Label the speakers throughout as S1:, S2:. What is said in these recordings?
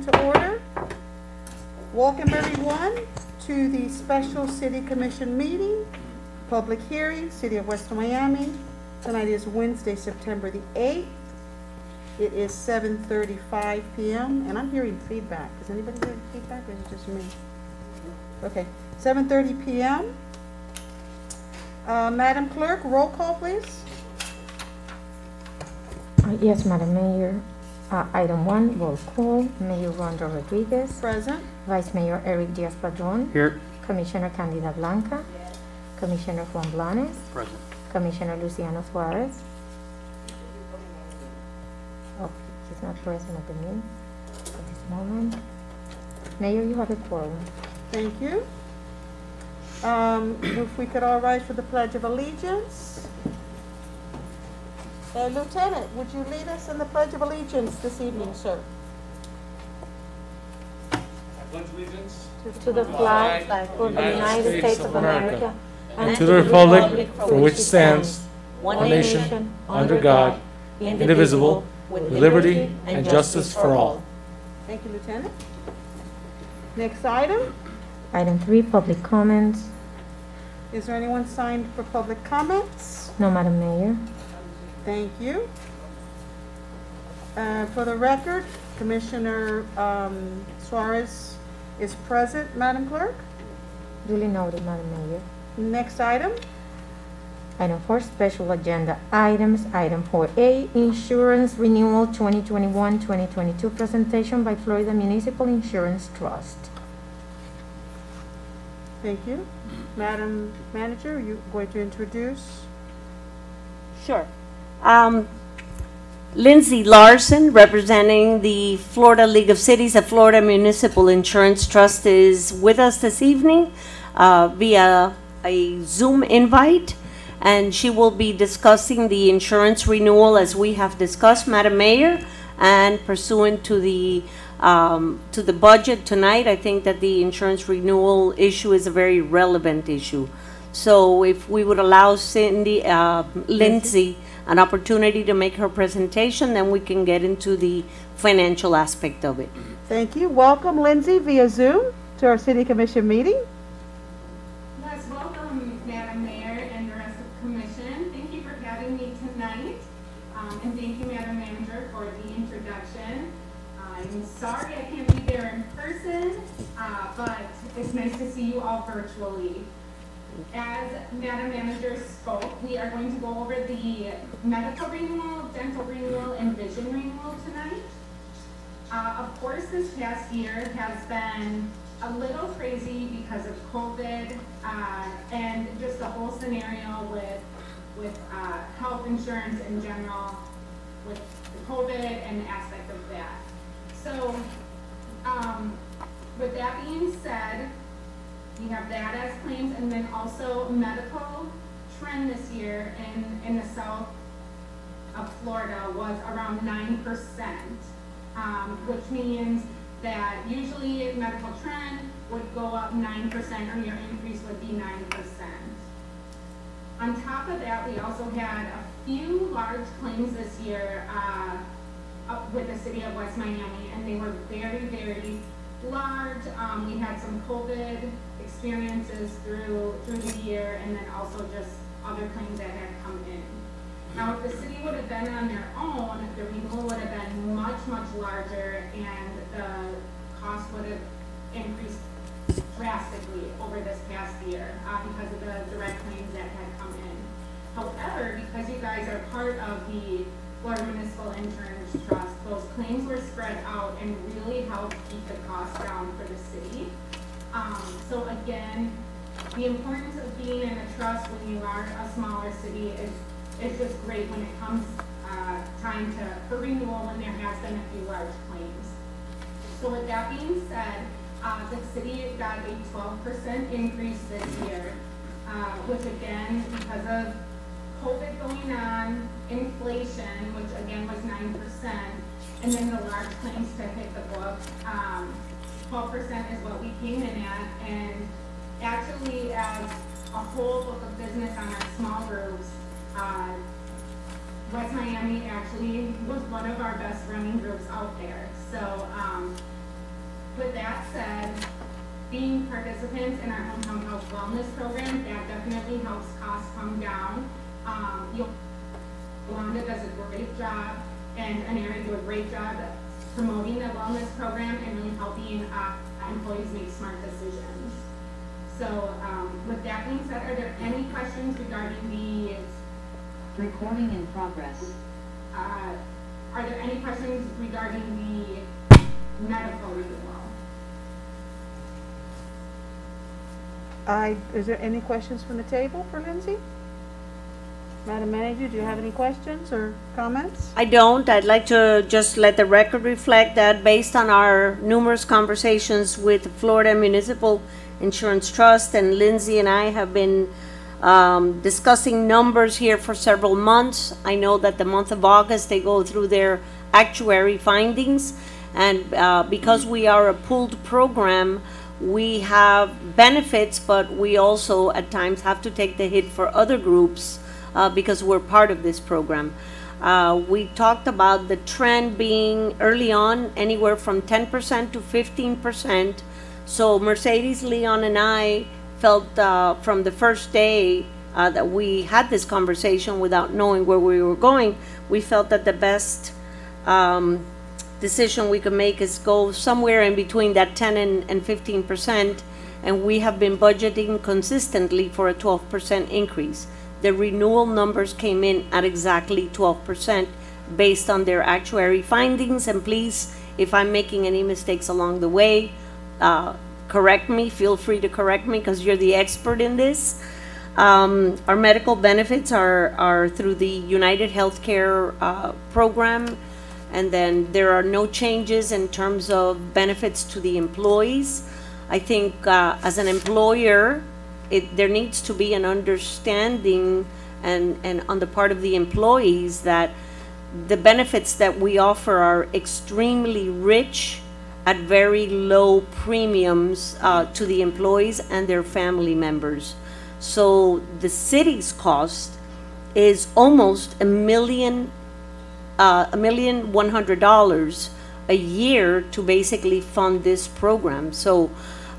S1: meeting to order. Welcome everyone to the special City Commission meeting, public hearing, City of West Miami. Tonight is Wednesday, September the 8th. It is 7:35 p.m. and I'm hearing feedback. Is anybody hearing feedback or is it just me? Okay, 7:30 p.m. Madam Clerk, roll call please.
S2: Yes, Madam Mayor. Item 1, roll call. Mayor Rhonda Rodriguez.
S1: Present.
S2: Vice Mayor Eric Diaz-Padrón.
S3: Here.
S2: Commissioner Candida Blanca.
S4: Yes.
S2: Commissioner Juan Blanes.
S3: Present.
S2: Commissioner Luciano Suarez. Oh, he's not present at the meeting at this moment. Mayor, you have a quorum.
S1: Thank you. If we could all rise for the Pledge of Allegiance. Lieutenant, would you lead us in the Pledge of Allegiance this evening, sir?
S5: I pledge allegiance
S2: To the flag of the United States of America
S5: and to the republic for which stands one nation, under God, indivisible, with liberty and justice for all.
S1: Thank you, Lieutenant. Next item.
S2: Item 3, public comments.
S1: Is there anyone signed for public comments?
S2: No, Madam Mayor.
S1: Thank you. For the record, Commissioner Suarez is present, Madam Clerk.
S2: Duly noted, Madam Mayor.
S1: Next item.
S2: Item 4, special agenda items. Item 4A, insurance renewal 2021-2022 presentation by Florida Municipal Insurance Trust.
S1: Thank you. Madam Manager, are you going to introduce?
S4: Sure. Lindsay Larson, representing the Florida League of Cities, the Florida Municipal Insurance Trust, is with us this evening via a Zoom invite, and she will be discussing the insurance renewal as we have discussed, Madam Mayor, and pursuant to the budget tonight. I think that the insurance renewal issue is a very relevant issue. So if we would allow Lindsay an opportunity to make her presentation, then we can get into the financial aspect of it.
S1: Thank you. Welcome, Lindsay, via Zoom to our City Commission meeting.
S6: Yes, welcome, Madam Mayor and the rest of the Commission. Thank you for having me tonight. And thank you, Madam Manager, for the introduction. I'm sorry I can't be there in person, but it's nice to see you all virtually. As Madam Manager spoke, we are going to go over the medical renewal, dental renewal, and vision renewal tonight. Of course, this past year has been a little crazy because of COVID and just the whole scenario with health insurance in general, with COVID and the aspect of that. So, with that being said, we have that as claims, and then also medical trend this year in the south of Florida was around 9%, which means that usually medical trend would go up 9% or your increase would be 9%. On top of that, we also had a few large claims this year with the city of West Miami, and they were very, very large. We had some COVID experiences through the year, and then also just other claims that had come in. Now, if the city would have been on their own, the renewal would have been much, much larger, and the cost would have increased drastically over this past year because of the direct claims that had come in. However, because you guys are part of the Florida Municipal Insurance Trust, those claims were spread out and really helped keep the cost down for the city. So again, the importance of being in a trust when you are a smaller city is just great when it comes time for renewal when there has been a few large claims. So with that being said, the city got a 12% increase this year, which again, because of COVID going on, inflation, which again was 9%, and then the large claims to hit the book, 12% is what we came in at, and actually as a whole book of business on our small groups, West Miami actually was one of our best running groups out there. So being participants in our hometown health wellness program, that definitely helps costs come down. Yolanda does a great job, and Aneri do a great job promoting the wellness program and really helping employees make smart decisions. So with that being said, are there any questions regarding the
S3: Recording in progress.
S6: are there any questions regarding the medical renewal?
S1: Is there any questions from the table for Lindsay? Madam Manager, do you have any questions or comments?
S4: I don't. I'd like to just let the record reflect that based on our numerous conversations with the Florida Municipal Insurance Trust, and Lindsay and I have been discussing numbers here for several months. I know that the month of August they go through their actuary findings, and because we are a pooled program, we have benefits, but we also at times have to take the hit for other groups because we're part of this program. We talked about the trend being early on anywhere from 10% to 15%. So Mercedes, Leon, and I felt from the first day that we had this conversation without knowing where we were going, we felt that the best decision we could make is go somewhere in between that 10 and 15%, and we have been budgeting consistently for a 12% increase. The renewal numbers came in at exactly 12% based on their actuary findings, and please, if I'm making any mistakes along the way, correct me, feel free to correct me because you're the expert in this. Our medical benefits are through the United Healthcare program, and then there are no changes in terms of benefits to the employees. I think as an employer, there needs to be an understanding and on the part of the employees that the benefits that we offer are extremely rich at very low premiums to the employees and their family members. So the city's cost is almost $1,100,000 a year to basically fund this program. So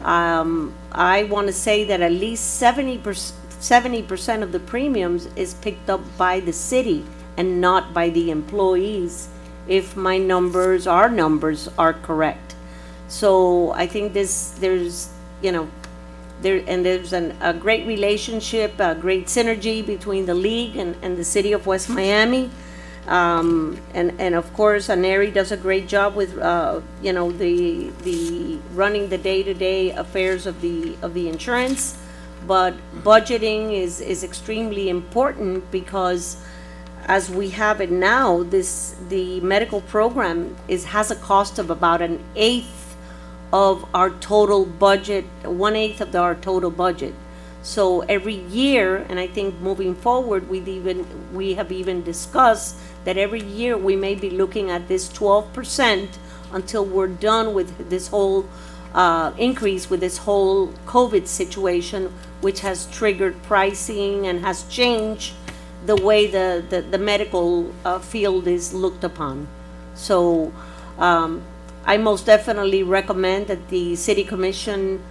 S4: I want to say that at least 70% of the premiums is picked up by the city and not by the employees, if my numbers, our numbers are correct. So I think there's a great relationship, a great synergy between the league and the city of West Miami. And of course, Aneri does a great job with the running the day-to-day affairs of the insurance. But budgeting is extremely important because, as we have it now, the medical program has a cost of about 1/8 of our total budget, 1/8 of our total budget. So every year, and I think moving forward, we have even discussed that every year we may be looking at this 12% until we're done with this whole increase with this whole COVID situation, which has triggered pricing and has changed the way the medical field is looked upon. So I most definitely recommend that the City Commission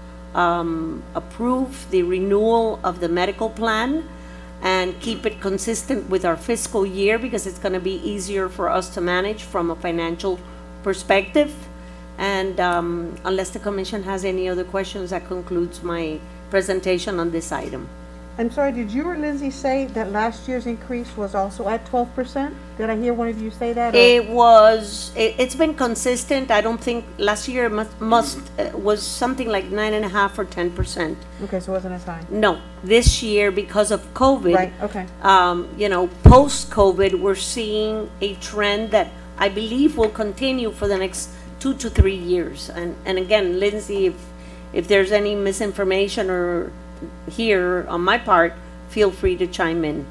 S4: approve the renewal of the medical plan and keep it consistent with our fiscal year, because it's going to be easier for us to manage from a financial perspective. And unless the Commission has any other questions, that concludes my presentation on this item.
S1: I'm sorry, did you or Lindsay say that last year's increase was also at 12%? Did I hear one of you say that?
S4: It's been consistent. I don't think last year was something like 9.5% or 10%.
S1: Okay, so it wasn't as high.
S4: No, this year because of COVID,
S1: right? Okay.
S4: Post-COVID, we're seeing a trend that I believe will continue for the next 2 to 3 years. And again, Lindsay, if there's any misinformation or here on my part, feel free to chime in.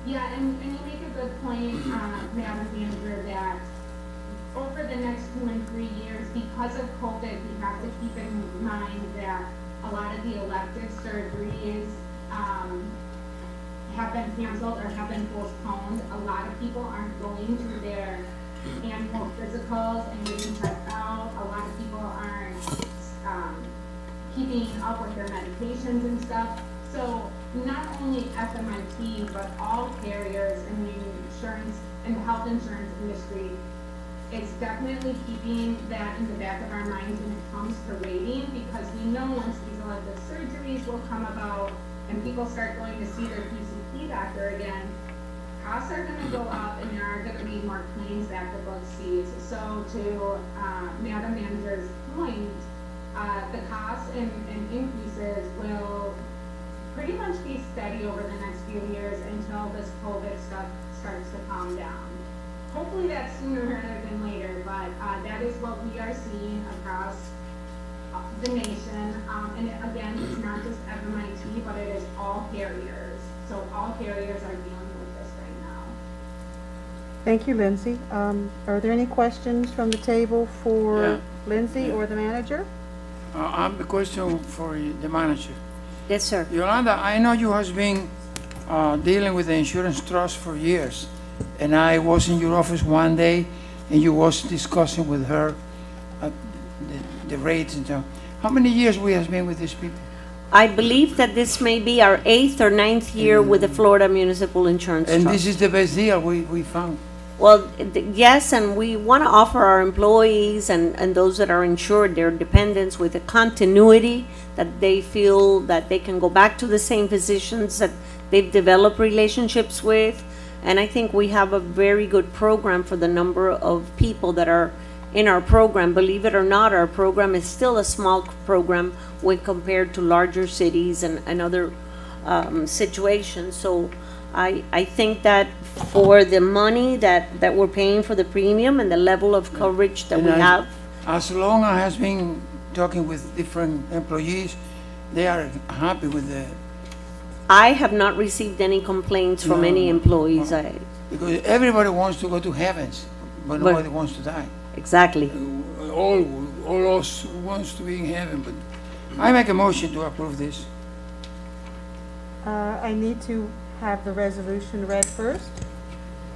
S6: Yeah, and you make a good point, Madam Manager, that over the next 2 and 3 years, because of COVID, we have to keep in mind that a lot of the elective surgeries have been canceled or have been postponed. A lot of people aren't going to their annual physicals and getting checked out. A lot of people aren't keeping up with their medications and stuff. So not only FMIT, but all carriers in the insurance and health insurance industry is definitely keeping that in the back of our minds when it comes to rating, because we know once these elective surgeries will come about and people start going to see their PCP doctor again, costs are going to go up and there are going to be more claims that the book sees. So to Madam Manager's point, the costs and increases will pretty much be steady over the next few years until this COVID stuff starts to calm down. Hopefully that's sooner rather than later, but that is what we are seeing across the nation. And again, it's not just FMIT, but it is all carriers. So all carriers are dealing with this right now.
S1: Thank you, Lindsay. Are there any questions from the table for
S7: Yeah.
S1: Lindsay or the manager?
S7: I have a question for the manager.
S4: Yes, sir.
S7: Yolanda, I know you has been dealing with the insurance trust for years, and I was in your office one day, and you was discussing with her the rates and so. How many years we has been with these people?
S4: I believe that this may be our 8th or 9th year with the Florida Municipal Insurance
S7: And
S4: Trust.
S7: this is the best deal we found.
S4: Well, yes, and we want to offer our employees and those that are insured, their dependents, with a continuity that they feel that they can go back to the same physicians that they've developed relationships with. And I think we have a very good program for the number of people that are in our program. Believe it or not, our program is still a small program when compared to larger cities and other situations. So I think that for the money that we're paying for the premium and the level of coverage that we have.
S7: As long as I has been talking with different employees, they are happy with the.
S4: I have not received any complaints from any employees.
S7: Because everybody wants to go to heavens, but nobody wants to die.
S4: Exactly.
S7: All us wants to be in heaven, but I make a motion to approve this.
S1: I need to have the resolution read first.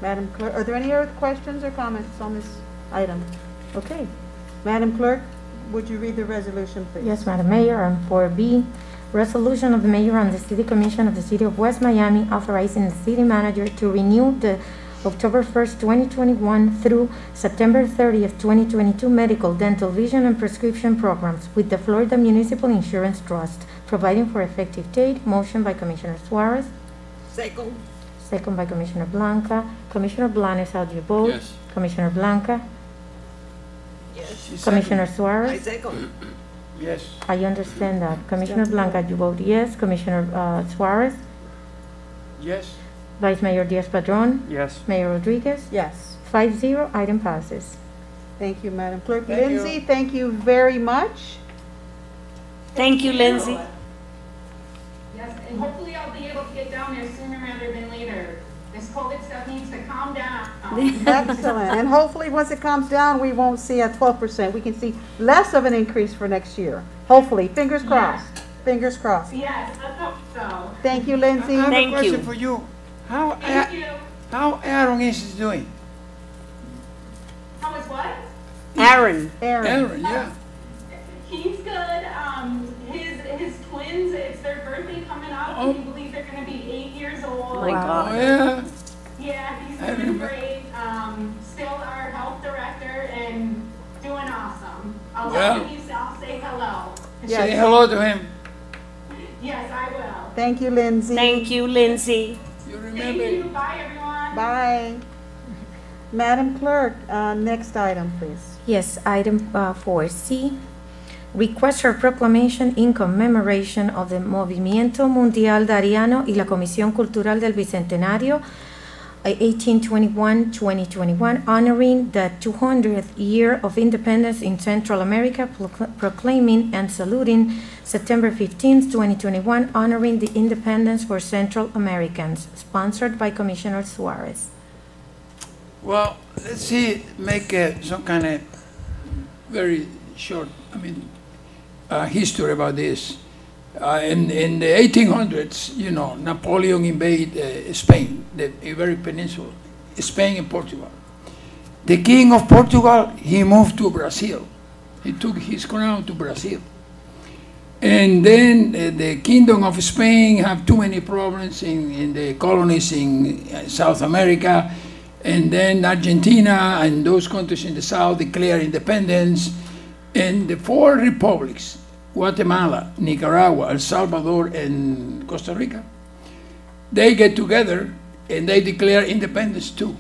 S1: Madam Clerk, are there any other questions or comments on this item? Okay. Madam Clerk, would you read the resolution, please?
S2: Yes, Madam Mayor, on 4B, resolution of the Mayor and the City Commission of the City of West Miami authorizing the city manager to renew the October 1st, 2021 through September 30th, 2022 medical, dental, vision, and prescription programs with the Florida Municipal Insurance Trust, providing for effective date. Motion by Commissioner Suarez.
S8: Second.
S2: Second by Commissioner Blanca. Commissioner Blanes, how do you vote?
S7: Yes.
S2: Commissioner Blanca.
S8: Yes.
S2: Commissioner
S8: I
S2: Suarez.
S8: second.
S7: Yes.
S2: I understand that. Commissioner Blanca, you vote yes. Commissioner Suarez.
S7: Yes.
S2: Vice Mayor Diaz-Padrón.
S5: Yes.
S2: Mayor Rodriguez.
S1: Yes.
S2: 5-0, item passes.
S1: Thank you, Madam Clerk.
S7: Thank you.
S1: Lindsay, thank you very much.
S4: Thank you, Lindsay.
S6: Yes, and hopefully I'll be able to get down there sooner rather than later. This COVID stuff needs to calm down.
S1: Excellent. And hopefully, once it calms down, we won't see a 12%. We can see less of an increase for next year. Hopefully. Fingers crossed. Fingers crossed.
S6: Yes, let's hope so.
S1: Thank you, Lindsay.
S7: I have
S4: Thank
S7: a question
S4: you.
S7: for you. How
S6: Thank you.
S7: how Aaron is doing?
S6: How is what?
S4: Aaron.
S1: Aaron.
S7: Aaron, yeah.
S6: He's good. His twins, it's their birthday coming up.
S7: Oh.
S6: Can you believe they're going to be 8 years old?
S4: Oh my
S7: Oh,
S4: God.
S7: yeah.
S6: Yeah, he's
S7: I
S6: doing
S7: remember.
S6: great. Still our health director and doing awesome. I'll
S7: Well.
S6: say hello.
S1: Yes.
S7: Say hello to him.
S6: Yes, I will.
S1: Thank you, Lindsay.
S4: Thank you, Lindsay.
S7: You
S6: Thank
S7: remember?
S6: you. Bye, everyone.
S1: Bye. Madam Clerk, next item, please.
S2: Yes, item 4C, request for proclamation in commemoration of the Movimiento Mundial Dariano y la Comisión Cultural del Bicentenario 1821-2021, honoring the 200th year of independence in Central America, proclaiming and saluting September 15th, 2021, honoring the independence for Central Americans, sponsored by Commissioner Suarez.
S7: Well, let's see, make some kind of very short, history about this. In the 1800s, you know, Napoleon invaded Spain, the Iberian Peninsula, Spain and Portugal. The king of Portugal, he moved to Brazil. He took his crown to Brazil. And then the Kingdom of Spain have too many problems in the colonies in South America. And then Argentina and those countries in the south declare independence. And the four republics, Guatemala, Nicaragua, El Salvador, and Costa Rica, they get together and they declare independence too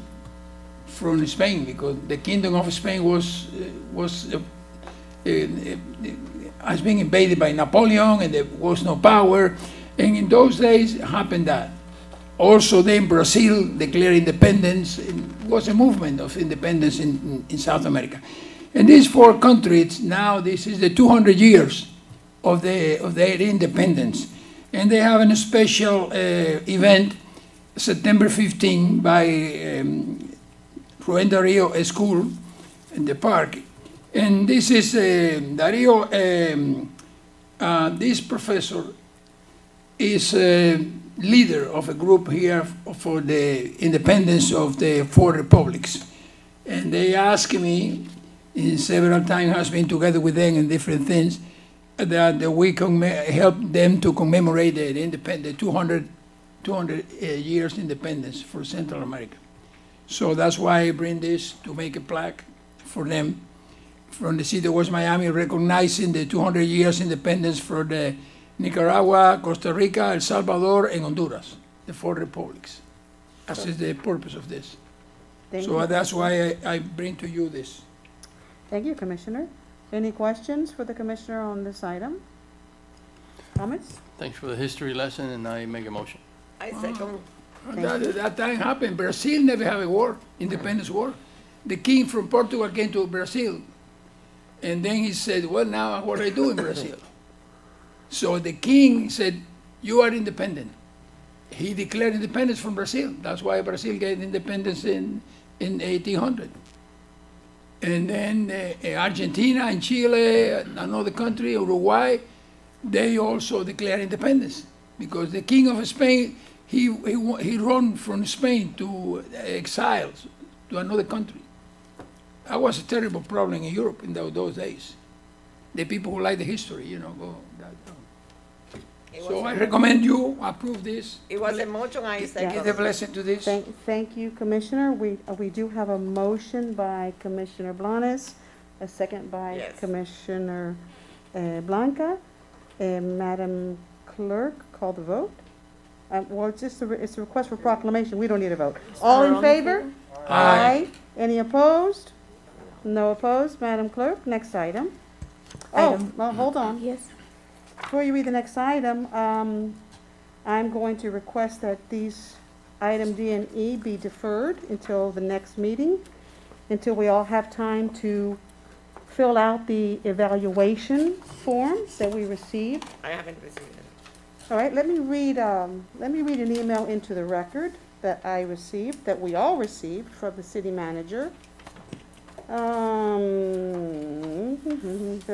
S7: from Spain, because the Kingdom of Spain has been invaded by Napoleon and there was no power. And in those days happened that. Also then Brazil declared independence. It was a movement of independence in South America. And these four countries, now this is the 200 years of their independence. And they have a special event, September 15, by Rubén Darío School in the park. And this is Darío, this professor is leader of a group here for the independence of the four republics. And they asked me, several times has been together with them in different things, that we can help them to commemorate the 200 years independence for Central America. So that's why I bring this to make a plaque for them from the city of West Miami, recognizing the 200 years independence for the Nicaragua, Costa Rica, El Salvador, and Honduras, the four republics. That is the purpose of this. So that's why I bring to you this.
S1: Thank you, Commissioner. Any questions for the Commissioner on this item? Comments?
S9: Thanks for the history lesson, and I make a motion.
S8: I second.
S7: That time happened. Brazil never had a war, independence war. The king from Portugal came to Brazil, and then he said, well, now what do I do in Brazil? So the king said, you are independent. He declared independence from Brazil. That's why Brazil gained independence in 1800. And then Argentina and Chile, another country, Uruguay, they also declared independence, because the king of Spain, he run from Spain to exile to another country. That was a terrible problem in Europe in those days. The people who like the history, you know, go that. So I recommend you approve this.
S8: It was a motion, I
S7: Give
S8: second.
S7: the blessing to this.
S1: Thank you, Commissioner. We do have a motion by Commissioner Blanes, a second by
S8: Yes.
S1: Commissioner Blanca. Madam Clerk, call the vote. Well, it's a request for proclamation. We don't need a vote. All in favor? Aye. Any opposed? No opposed. Madam Clerk, next item. Oh, well, hold on.
S2: Yes.
S1: Before you read the next item, I'm going to request that these item D and E be deferred until the next meeting, until we all have time to fill out the evaluation forms that we received.
S8: I haven't received it.
S1: All right, let me read an email into the record that I received, that we all received from the city manager. Bear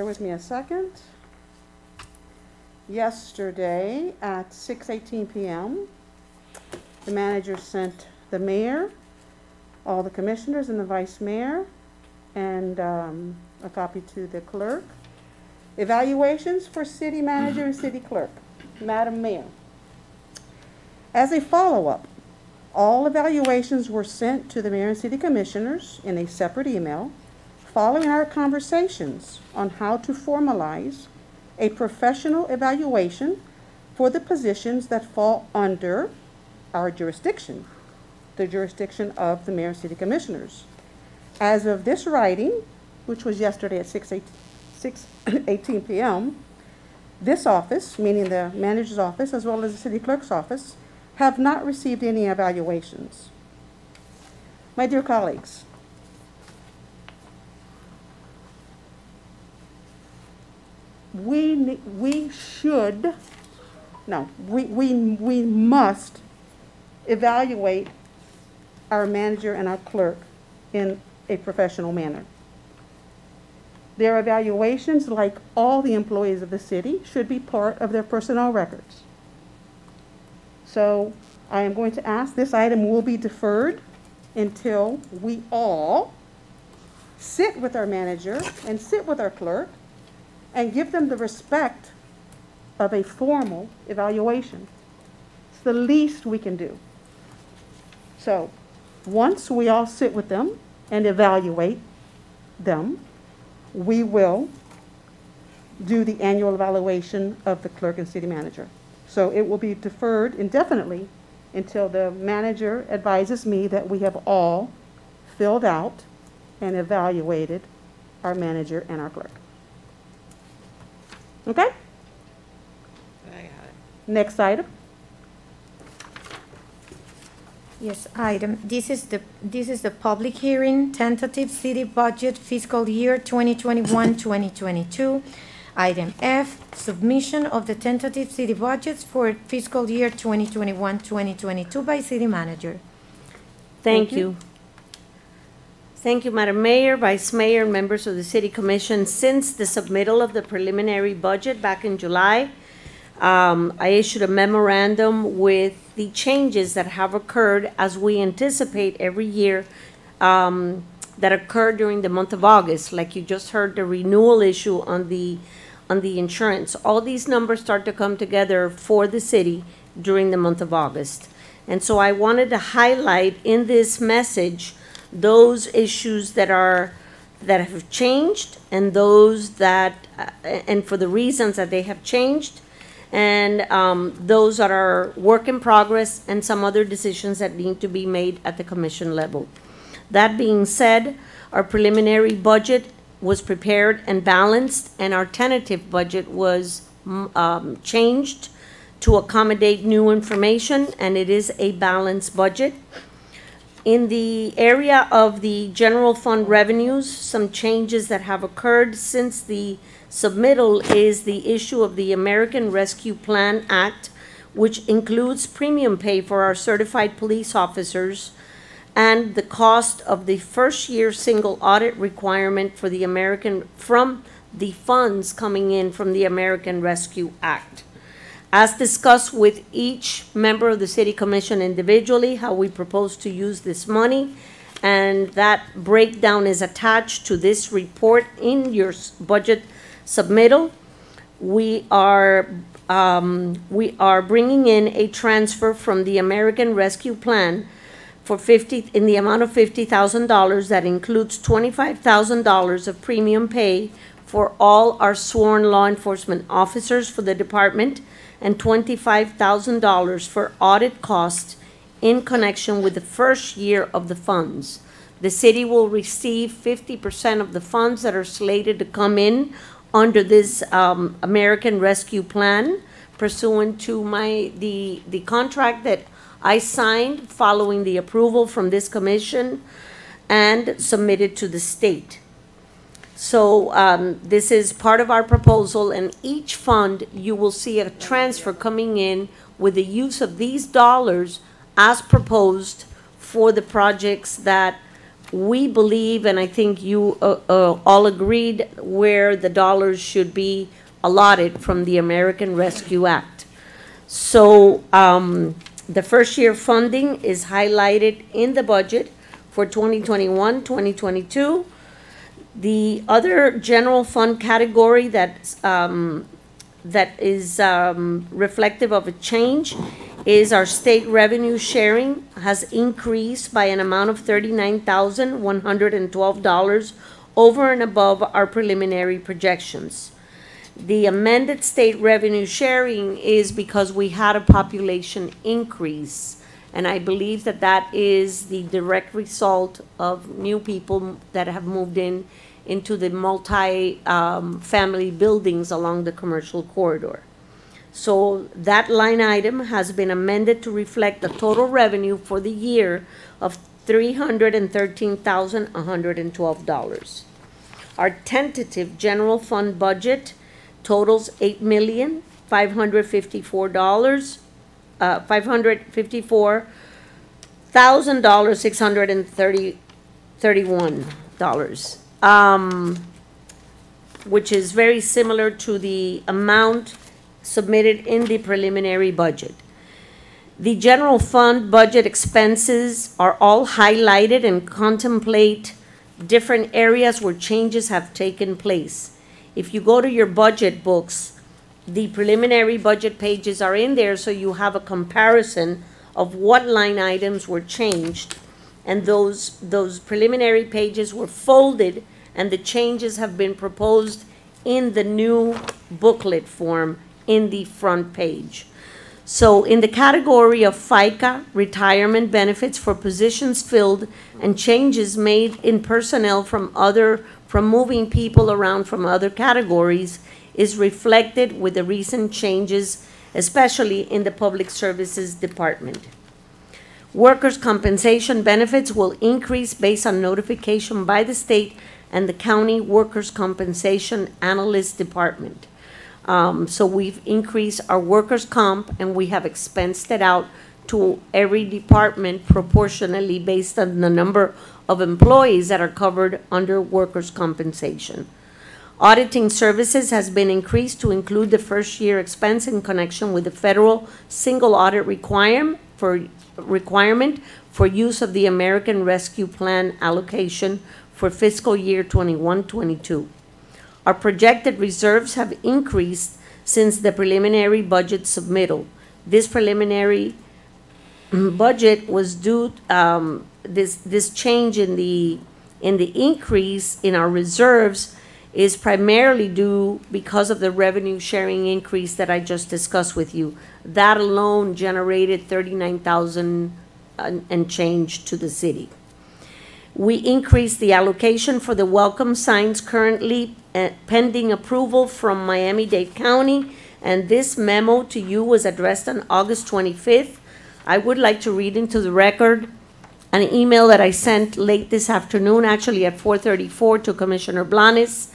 S1: with me a second. Yesterday at 6:18 p.m., the manager sent the mayor, all the commissioners and the vice mayor, and a copy to the clerk. Evaluations for city manager and city clerk. Madam Mayor, as a follow-up, all evaluations were sent to the mayor and city commissioners in a separate email following our conversations on how to formalize a professional evaluation for the positions that fall under our jurisdiction, the jurisdiction of the mayor and city commissioners. As of this writing, which was yesterday at 6:18 p.m., this office, meaning the manager's office, as well as the city clerk's office, have not received any evaluations. My dear colleagues, we must evaluate our manager and our clerk in a professional manner. Their evaluations, like all the employees of the city, should be part of their personnel records. So I am going to ask, this item will be deferred until we all sit with our manager and sit with our clerk and give them the respect of a formal evaluation. It's the least we can do. So once we all sit with them and evaluate them, we will do the annual evaluation of the clerk and city manager. So it will be deferred indefinitely until the manager advises me that we have all filled out and evaluated our manager and our clerk. Okay?
S8: I got it.
S1: Next item.
S2: Yes, item, this is the public hearing, tentative city budget fiscal year 2021-2022. Item F, submission of the tentative city budgets for fiscal year 2021-2022 by city manager.
S4: Thank you. Thank you, Madam Mayor, Vice Mayor, and members of the City Commission. Since the submittal of the preliminary budget back in July, I issued a memorandum with the changes that have occurred as we anticipate every year that occur during the month of August. Like you just heard, the renewal issue on the insurance. All these numbers start to come together for the city during the month of August. And so I wanted to highlight in this message those issues that have changed and those that, and for the reasons that they have changed, and those that are work in progress and some other decisions that need to be made at the commission level. That being said, our preliminary budget was prepared and balanced, and our tentative budget was changed to accommodate new information, and it is a balanced budget. In the area of the general fund revenues, some changes that have occurred since the submittal is the issue of the American Rescue Plan Act, which includes premium pay for our certified police officers and the cost of the first year single audit requirement for from the funds coming in from the American Rescue Act. As discussed with each member of the City Commission individually, how we propose to use this money, and that breakdown is attached to this report in your budget submittal. We are bringing in a transfer from the American Rescue Plan in the amount of $50,000 that includes $25,000 of premium pay for all our sworn law enforcement officers for the department and $25,000 for audit costs in connection with the first year of the funds. The city will receive 50% of the funds that are slated to come in under this American Rescue Plan pursuant to the contract that I signed following the approval from this commission and submitted to the state. So this is part of our proposal, and each fund you will see a transfer coming in with the use of these dollars as proposed for the projects that we believe, and I think you all agreed, where the dollars should be allotted from the American Rescue Act. So the first year funding is highlighted in the budget for 2021-2022. The other general fund category that is reflective of a change is our state revenue sharing has increased by an amount of $39,112 over and above our preliminary projections. The amended state revenue sharing is because we had a population increase, and I believe that that is the direct result of new people that have moved into the multi-family buildings along the commercial corridor. So that line item has been amended to reflect the total revenue for the year of $313,112. Our tentative general fund budget totals $8,554,631, which is very similar to the amount submitted in the preliminary budget. The general fund budget expenses are all highlighted and contemplate different areas where changes have taken place. If you go to your budget books, the preliminary budget pages are in there, so you have a comparison of what line items were changed. And those preliminary pages were folded, and the changes have been proposed in the new booklet form in the front page. So in the category of FICA, retirement benefits for positions filled and changes made in personnel from moving people around from other categories is reflected with the recent changes, especially in the Public Services Department. Workers' compensation benefits will increase based on notification by the state and the county workers' compensation analyst department. So we've increased our workers' comp, and we have expensed it out to every department proportionally based on the number of employees that are covered under workers' compensation. Auditing services has been increased to include the first-year expense in connection with the federal single audit requirement for use of the American Rescue Plan allocation for fiscal year 21-22. Our projected reserves have increased since the preliminary budget submittal. This preliminary budget was due, this change in the increase in our reserves is primarily due because of the revenue sharing increase that I just discussed with you. That alone generated $39,000 and change to the city. We increased the allocation for the welcome signs currently pending approval from Miami-Dade County, and this memo to you was addressed on August 25th. I would like to read into the record an email that I sent late this afternoon, actually at 4:34, to Commissioner Blanes.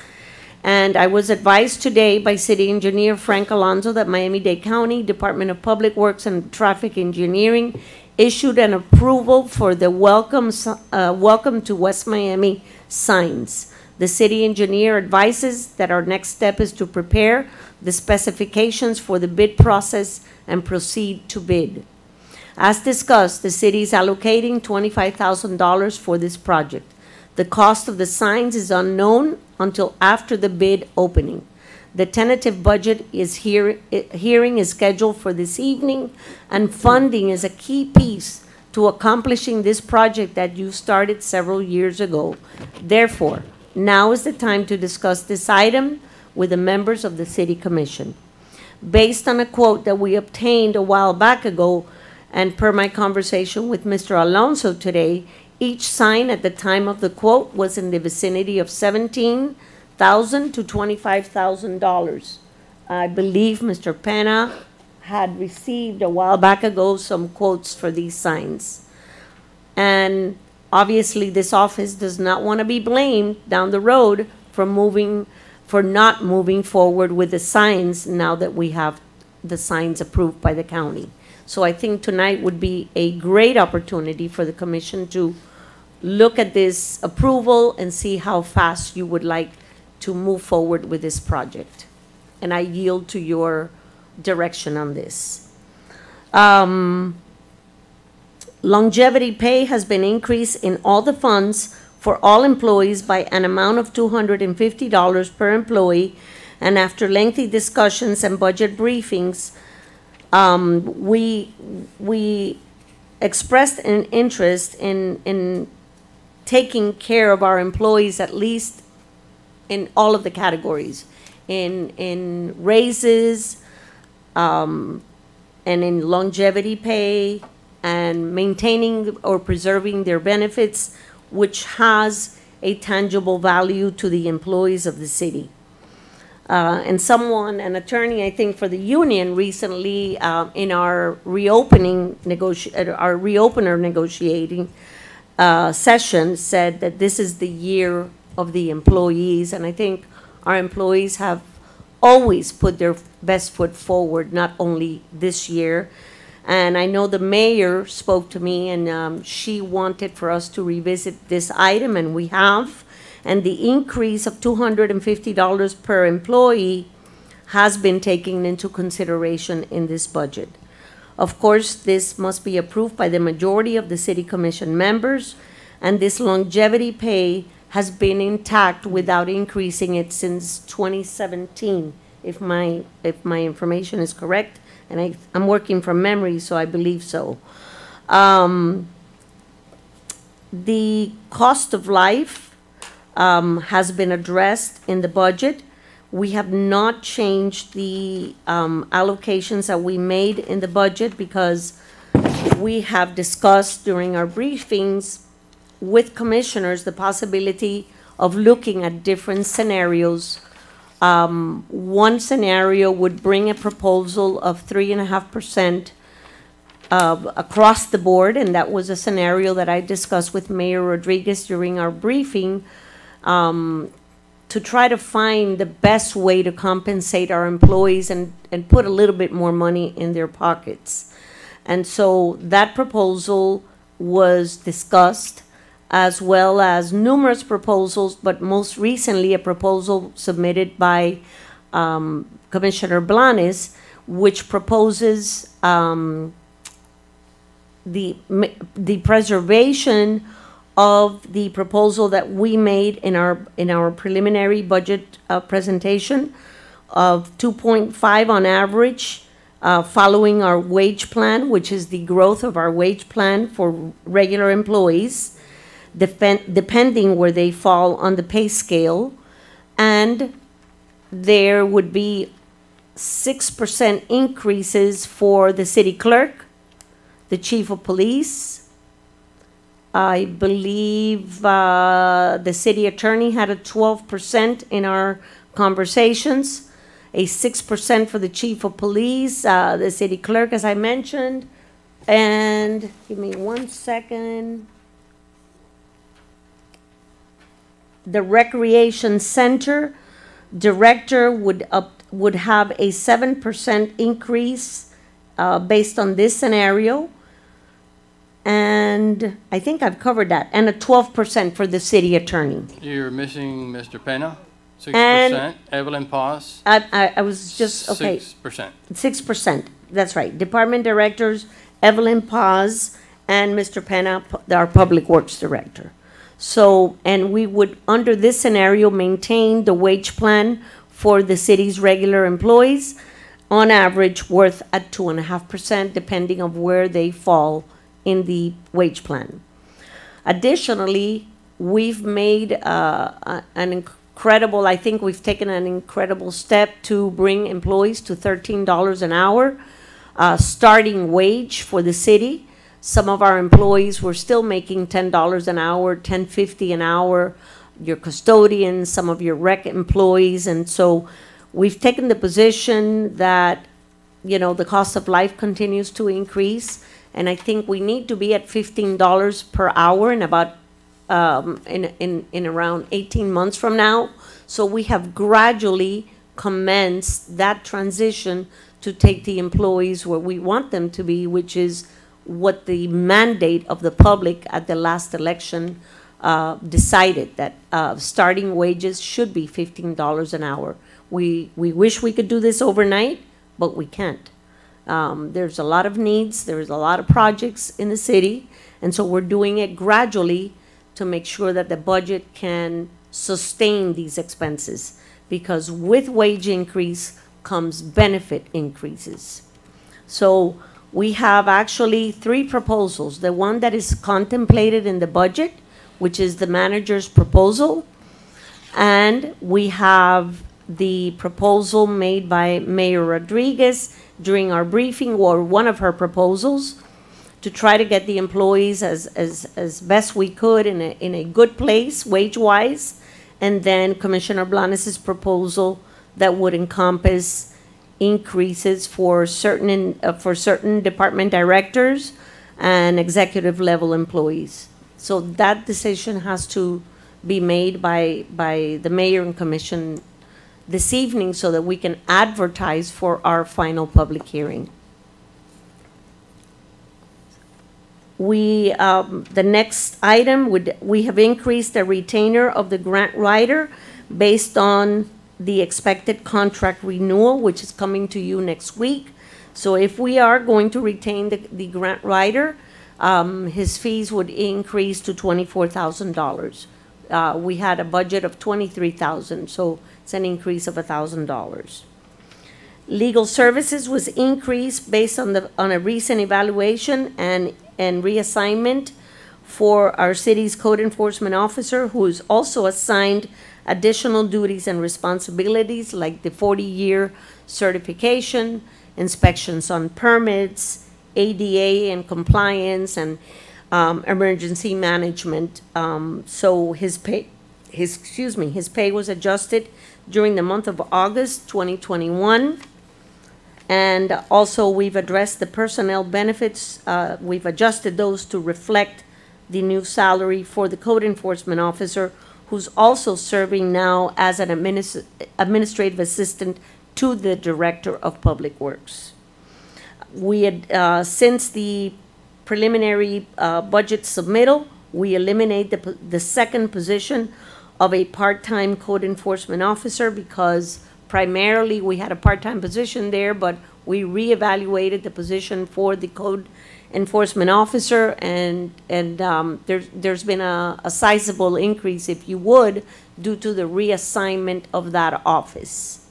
S4: And I was advised today by City Engineer Frank Alonso that Miami-Dade County Department of Public Works and Traffic Engineering issued an approval for the welcome to West Miami signs. The city engineer advises that our next step is to prepare the specifications for the bid process and proceed to bid. As discussed, the city is allocating $25,000 for this project. The cost of the signs is unknown until after the bid opening. The tentative budget hearing is scheduled for this evening, and funding is a key piece to accomplishing this project that you started several years ago. Therefore, now is the time to discuss this item with the members of the City Commission. Based on a quote that we obtained a while back ago, and per my conversation with Mr. Alonso today, each sign at the time of the quote was in the vicinity of $17,000 to $25,000. I believe Mr. Pena had received a while back ago some quotes for these signs. And obviously this office does not want to be blamed down the road for not moving forward with the signs now that we have the signs approved by the county. So I think tonight would be a great opportunity for the commission to look at this approval and see how fast you would like to move forward with this project. And I yield to your direction on this. Longevity pay has been increased in all the funds for all employees by an amount of $250 per employee. And after lengthy discussions and budget briefings, we expressed an interest in taking care of our employees, at least in all of the categories, in raises, and in longevity pay, and maintaining or preserving their benefits, which has a tangible value to the employees of the city. And an attorney, I think, for the union recently in our reopener negotiating session said that this is the year of the employees, and I think our employees have always put their best foot forward, not only this year. And I know the mayor spoke to me, and she wanted for us to revisit this item, and we have. And the increase of $250 per employee has been taken into consideration in this budget. Of course, this must be approved by the majority of the City Commission members, and this longevity pay has been intact without increasing it since 2017 if my information is correct, and I'm working from memory, so I believe so. The cost of life has been addressed in the budget. We have not changed the allocations that we made in the budget because we have discussed during our briefings with commissioners the possibility of looking at different scenarios. One scenario would bring a proposal of 3.5% across the board, and that was a scenario that I discussed with Mayor Rodriguez during our briefing, to try to find the best way to compensate our employees and put a little bit more money in their pockets. And so that proposal was discussed, as well as numerous proposals, but most recently a proposal submitted by Commissioner Blanes, which proposes the preservation of the proposal that we made in our preliminary budget presentation of 2.5 on average, following our wage plan, which is the growth of our wage plan for regular employees, depending where they fall on the pay scale. And there would be 6% increases for the city clerk, the chief of police. I believe the city attorney had a 12% in our conversations, a 6% for the chief of police, the city clerk, as I mentioned, and give me 1 second. The recreation center director would have a 7% increase based on this scenario. And I think I've covered that, and a 12% for the city attorney.
S9: You're missing Mr. Pena, 6%.
S4: And
S9: Evelyn Paz,
S4: I was just, okay.
S9: 6%.
S4: 6%, that's right. Department directors, Evelyn Paz, and Mr. Pena, our Public Works Director. So, and we would, under this scenario, maintain the wage plan for the city's regular employees, on average worth at 2.5%, depending on where they fall in the wage plan. Additionally, we've made an incredible, I think we've taken an incredible step to bring employees to $13 an hour, starting wage for the city. Some of our employees were still making $10 an hour, $10.50 an hour, your custodians, some of your rec employees. And so we've taken the position that, you know, the cost of life continues to increase. And I think we need to be at $15 per hour in about, in around 18 months from now. So we have gradually commenced that transition to take the employees where we want them to be, which is what the mandate of the public at the last election decided, that starting wages should be $15 an hour. We wish we could do this overnight, but we can't. There's a lot of needs, there's a lot of projects in the city, and so we're doing it gradually to make sure that the budget can sustain these expenses, because with wage increase comes benefit increases. So we have actually 3 proposals. The one that is contemplated in the budget, which is the manager's proposal, and we have the proposal made by Mayor Rodriguez during our briefing, or one of her proposals, to try to get the employees as best we could in a good place wage-wise, and then Commissioner Blanes' proposal that would encompass increases for certain department directors and executive level employees. So that decision has to be made by the mayor and commission this evening so that we can advertise for our final public hearing. The next item we have increased the retainer of the grant writer based on the expected contract renewal, which is coming to you next week. So if we are going to retain the grant writer, his fees would increase to $24,000. We had a budget of $23,000, so it's an increase of $1,000. Legal services was increased based on a recent evaluation and reassignment for our city's code enforcement officer, who is also assigned additional duties and responsibilities like the 40-year certification, inspections on permits, ADA and compliance, and emergency management. So his pay was adjusted during the month of August 2021. And also, we've addressed the personnel benefits. We've adjusted those to reflect the new salary for the code enforcement officer, who's also serving now as an administrative assistant to the Director of Public Works. We had, since the preliminary budget submittal, we eliminate the second position of a part-time code enforcement officer, because primarily we had a part-time position there, but we reevaluated the position for the code enforcement officer, and there's been a sizable increase, if you would, due to the reassignment of that office.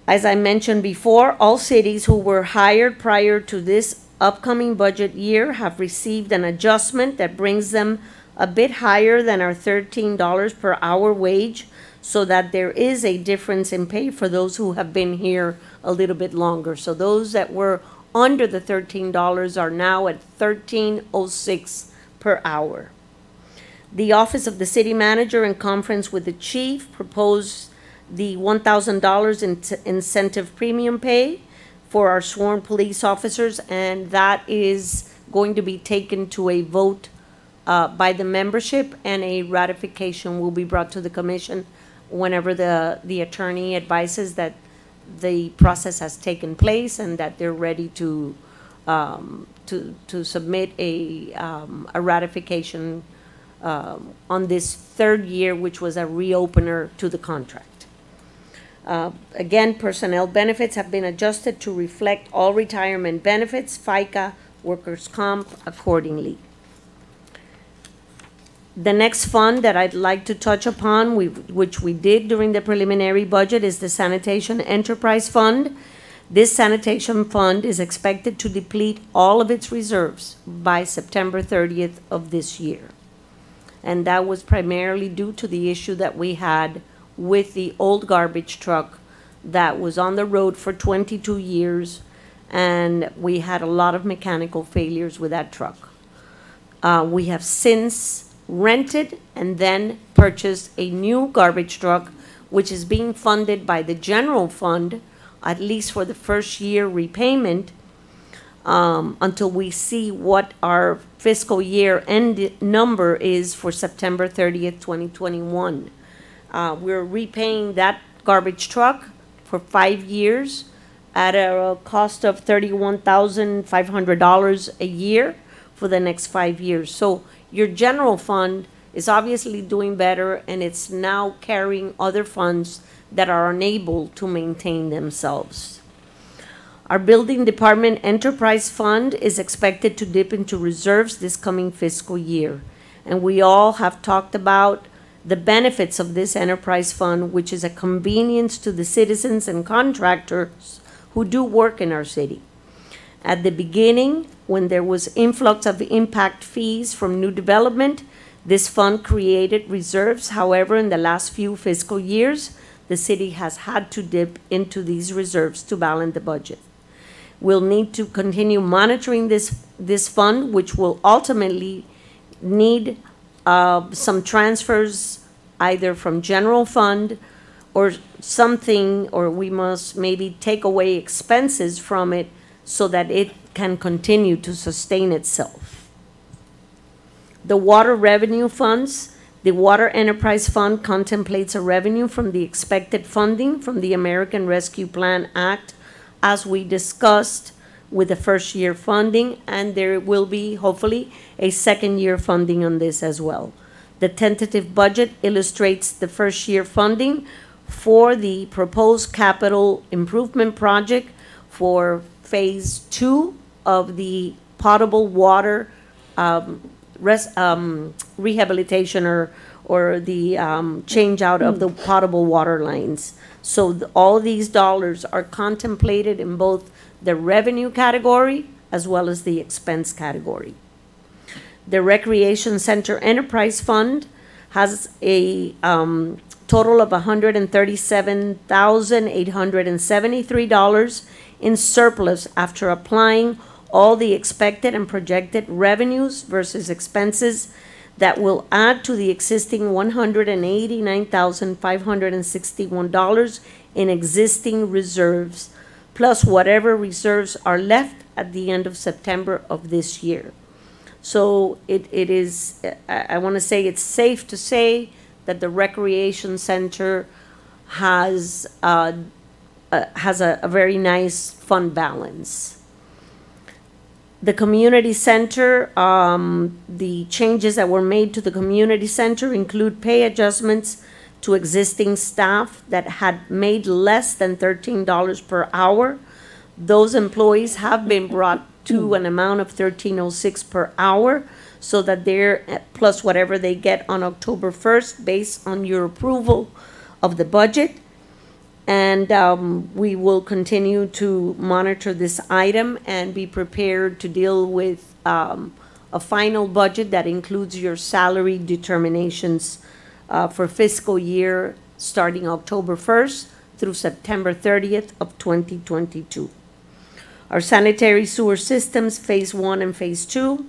S4: As I mentioned before, all cities who were hired prior to this upcoming budget year have received an adjustment that brings them a bit higher than our $13 per hour wage, so that there is a difference in pay for those who have been here a little bit longer. So those that were under the $13 are now at $13.06 per hour. The Office of the City Manager, in conference with the Chief, proposed the $1,000 incentive premium pay for our sworn police officers, and that is going to be taken to a vote by the membership, and a ratification will be brought to the commission whenever the attorney advises that the process has taken place and that they're ready to submit a ratification on this third year, which was a reopener to the contract. Again, personnel benefits have been adjusted to reflect all retirement benefits, FICA, workers' comp accordingly. The next fund that I'd like to touch upon, which we did during the preliminary budget, is the Sanitation Enterprise Fund. This sanitation fund is expected to deplete all of its reserves by September 30th of this year. And that was primarily due to the issue that we had with the old garbage truck that was on the road for 22 years, and we had a lot of mechanical failures with that truck. We have since rented and then purchased a new garbage truck, which is being funded by the general fund, at least for the first year repayment, until we see what our fiscal year end number is for September 30th, 2021. We're repaying that garbage truck for 5 years at a cost of $31,500 a year for the next 5 years. So your general fund is obviously doing better, and it's now carrying other funds that are unable to maintain themselves. Our building department enterprise fund is expected to dip into reserves this coming fiscal year. And we all have talked about the benefits of this enterprise fund, which is a convenience to the citizens and contractors who do work in our city. At the beginning, when there was influx of impact fees from new development, this fund created reserves. However, in the last few fiscal years, the city has had to dip into these reserves to balance the budget. We'll need to continue monitoring this fund, which will ultimately need some transfers either from general fund or something, or we must maybe take away expenses from it so that it can continue to sustain itself. The water revenue funds. The Water Enterprise Fund contemplates a revenue from the expected funding from the American Rescue Plan Act, as we discussed with the first year funding, and there will be hopefully a second year funding on this as well. The tentative budget illustrates the first year funding for the proposed capital improvement project for phase 2 of the potable water rehabilitation or the change out of the potable water lines. So all these dollars are contemplated in both the revenue category as well as the expense category. The Recreation Center Enterprise Fund has a total of $137,873 in surplus after applying all the expected and projected revenues versus expenses that will add to the existing $189,561 in existing reserves, plus whatever reserves are left at the end of September of this year. So it is, I want to say it's safe to say that the Recreation Center has a very nice fund balance. The community center, the changes that were made to the community center include pay adjustments to existing staff that had made less than $13 per hour. Those employees have been brought to an amount of $13.06 per hour, so that they're plus whatever they get on October 1st based on your approval of the budget. And we will continue to monitor this item and be prepared to deal with a final budget that includes your salary determinations for fiscal year starting October 1st through September 30th of 2022. Our sanitary sewer systems, Phase 1 and Phase 2,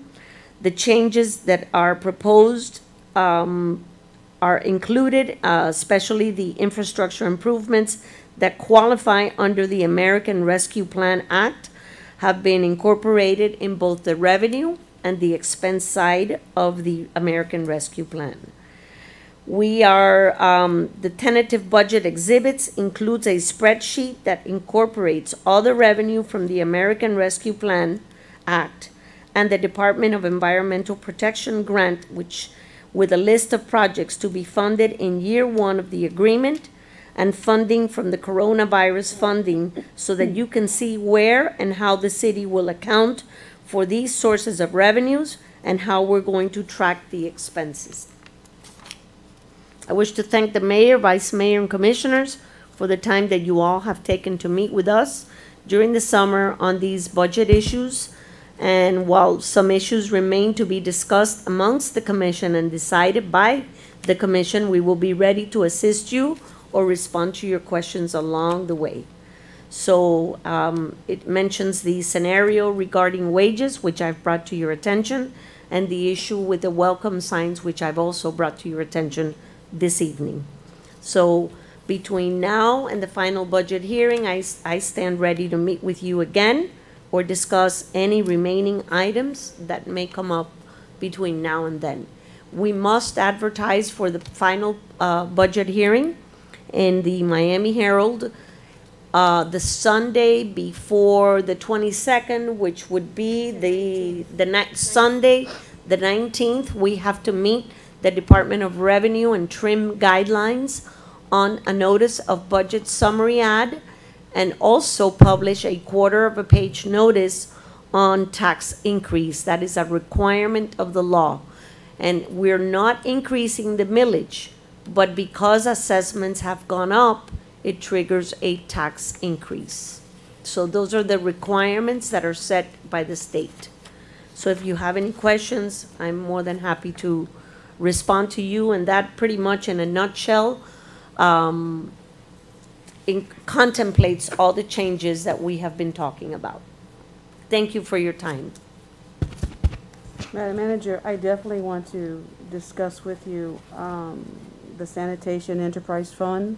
S4: the changes that are proposed are included, especially the infrastructure improvements that qualify under the American Rescue Plan Act have been incorporated in both the revenue and the expense side of the American Rescue Plan. We are, the tentative budget exhibits includes a spreadsheet that incorporates all the revenue from the American Rescue Plan Act and the Department of Environmental Protection grant, which with a list of projects to be funded in year 1 of the agreement and funding from the coronavirus funding, so that you can see where and how the city will account for these sources of revenues and how we're going to track the expenses. I wish to thank the mayor, vice mayor, and commissioners for the time that you all have taken to meet with us during the summer on these budget issues. And while some issues remain to be discussed amongst the commission and decided by the commission, we will be ready to assist you or respond to your questions along the way. So it mentions the scenario regarding wages, which I've brought to your attention, and the issue with the welcome signs, which I've also brought to your attention this evening. So between now and the final budget hearing, I stand ready to meet with you again or discuss any remaining items that may come up between now and then. We must advertise for the final budget hearing in the Miami Herald the Sunday before the 22nd, which would be the next Sunday, the 19th. We have to meet the Department of Revenue and trim guidelines on a notice of budget summary ad, and also publish a quarter-of-a-page notice on tax increase. That is a requirement of the law. And we're not increasing the millage, but because assessments have gone up, it triggers a tax increase. So those are the requirements that are set by the state. So if you have any questions, I'm more than happy to respond to you, and that pretty much in a nutshell contemplates all the changes that we have been talking about. Thank you for your time.
S1: Madam Manager, I definitely want to discuss with you the Sanitation Enterprise Fund,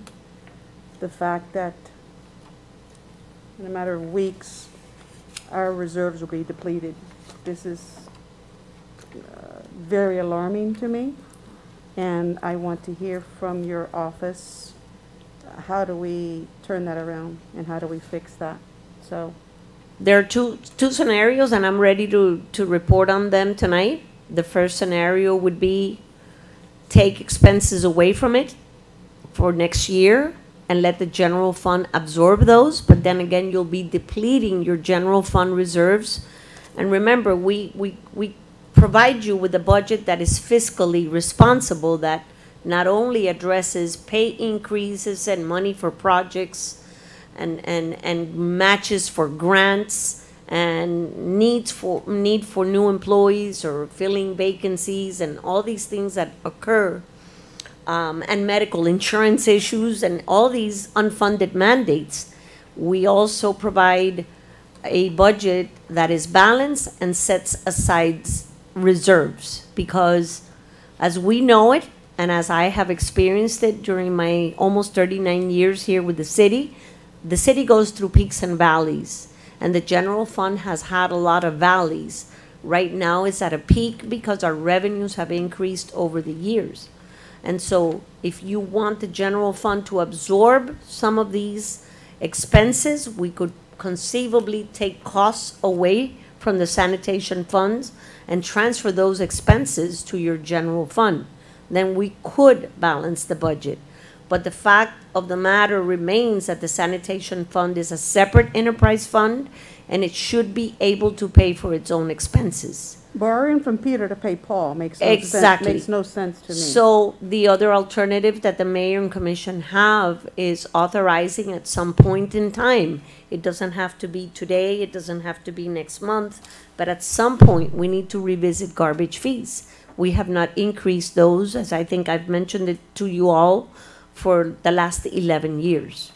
S1: the fact that in a matter of weeks, our reserves will be depleted. This is very alarming to me, and I want to hear from your office, how do we turn that around and how do we fix that? So
S4: there are two scenarios, and I'm ready to report on them tonight. The first scenario would be take expenses away from it for next year and let the general fund absorb those, but then again, you'll be depleting your general fund reserves. And remember, we provide you with a budget that is fiscally responsible, that not only addresses pay increases and money for projects and matches for grants and need for new employees or filling vacancies and all these things that occur, and medical insurance issues and all these unfunded mandates, we also provide a budget that is balanced and sets aside reserves. Because as we know it, and as I have experienced it during my almost 39 years here with the city goes through peaks and valleys. And the general fund has had a lot of valleys. Right now it's at a peak because our revenues have increased over the years. And so if you want the general fund to absorb some of these expenses, we could conceivably take costs away from the sanitation funds and transfer those expenses to your general fund. Then we could balance the budget. But the fact of the matter remains that the sanitation fund is a separate enterprise fund, and it should be able to pay for its own expenses.
S1: Borrowing from Peter to pay Paul makes no
S4: Exactly.
S1: sense, makes no sense to me.
S4: So the other alternative that the mayor and commission have is authorizing at some point in time. It doesn't have to be today, it doesn't have to be next month, but at some point, we need to revisit garbage fees. We have not increased those, as I think I've mentioned it to you all, for the last 11 years.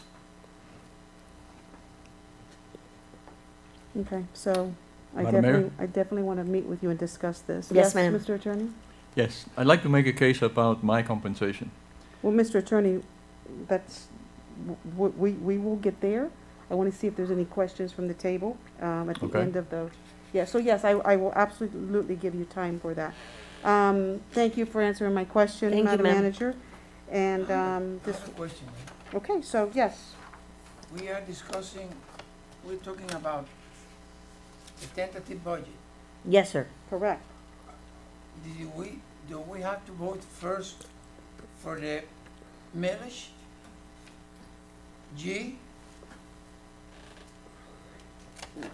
S1: Okay, so
S10: Madam Mayor?
S1: I definitely want to meet with you and discuss this.
S4: Yes, ma'am.
S1: Mr. Attorney?
S10: Yes, I'd like to make a case about my compensation.
S1: Well, Mr. Attorney, that's, we will get there. I want to see if there's any questions from the table at the
S10: Okay.
S1: end of the, yeah, so yes, I will absolutely give you time for that. Thank you for answering my question,
S4: Thank you,
S1: Madam
S4: ma'am.
S1: Manager. And
S7: I
S1: this,
S7: have a question.
S1: okay, so yes,
S7: We are discussing, we're talking about the tentative budget.
S4: Yes, sir.
S1: correct.
S7: Do we have to vote first for the millage? G?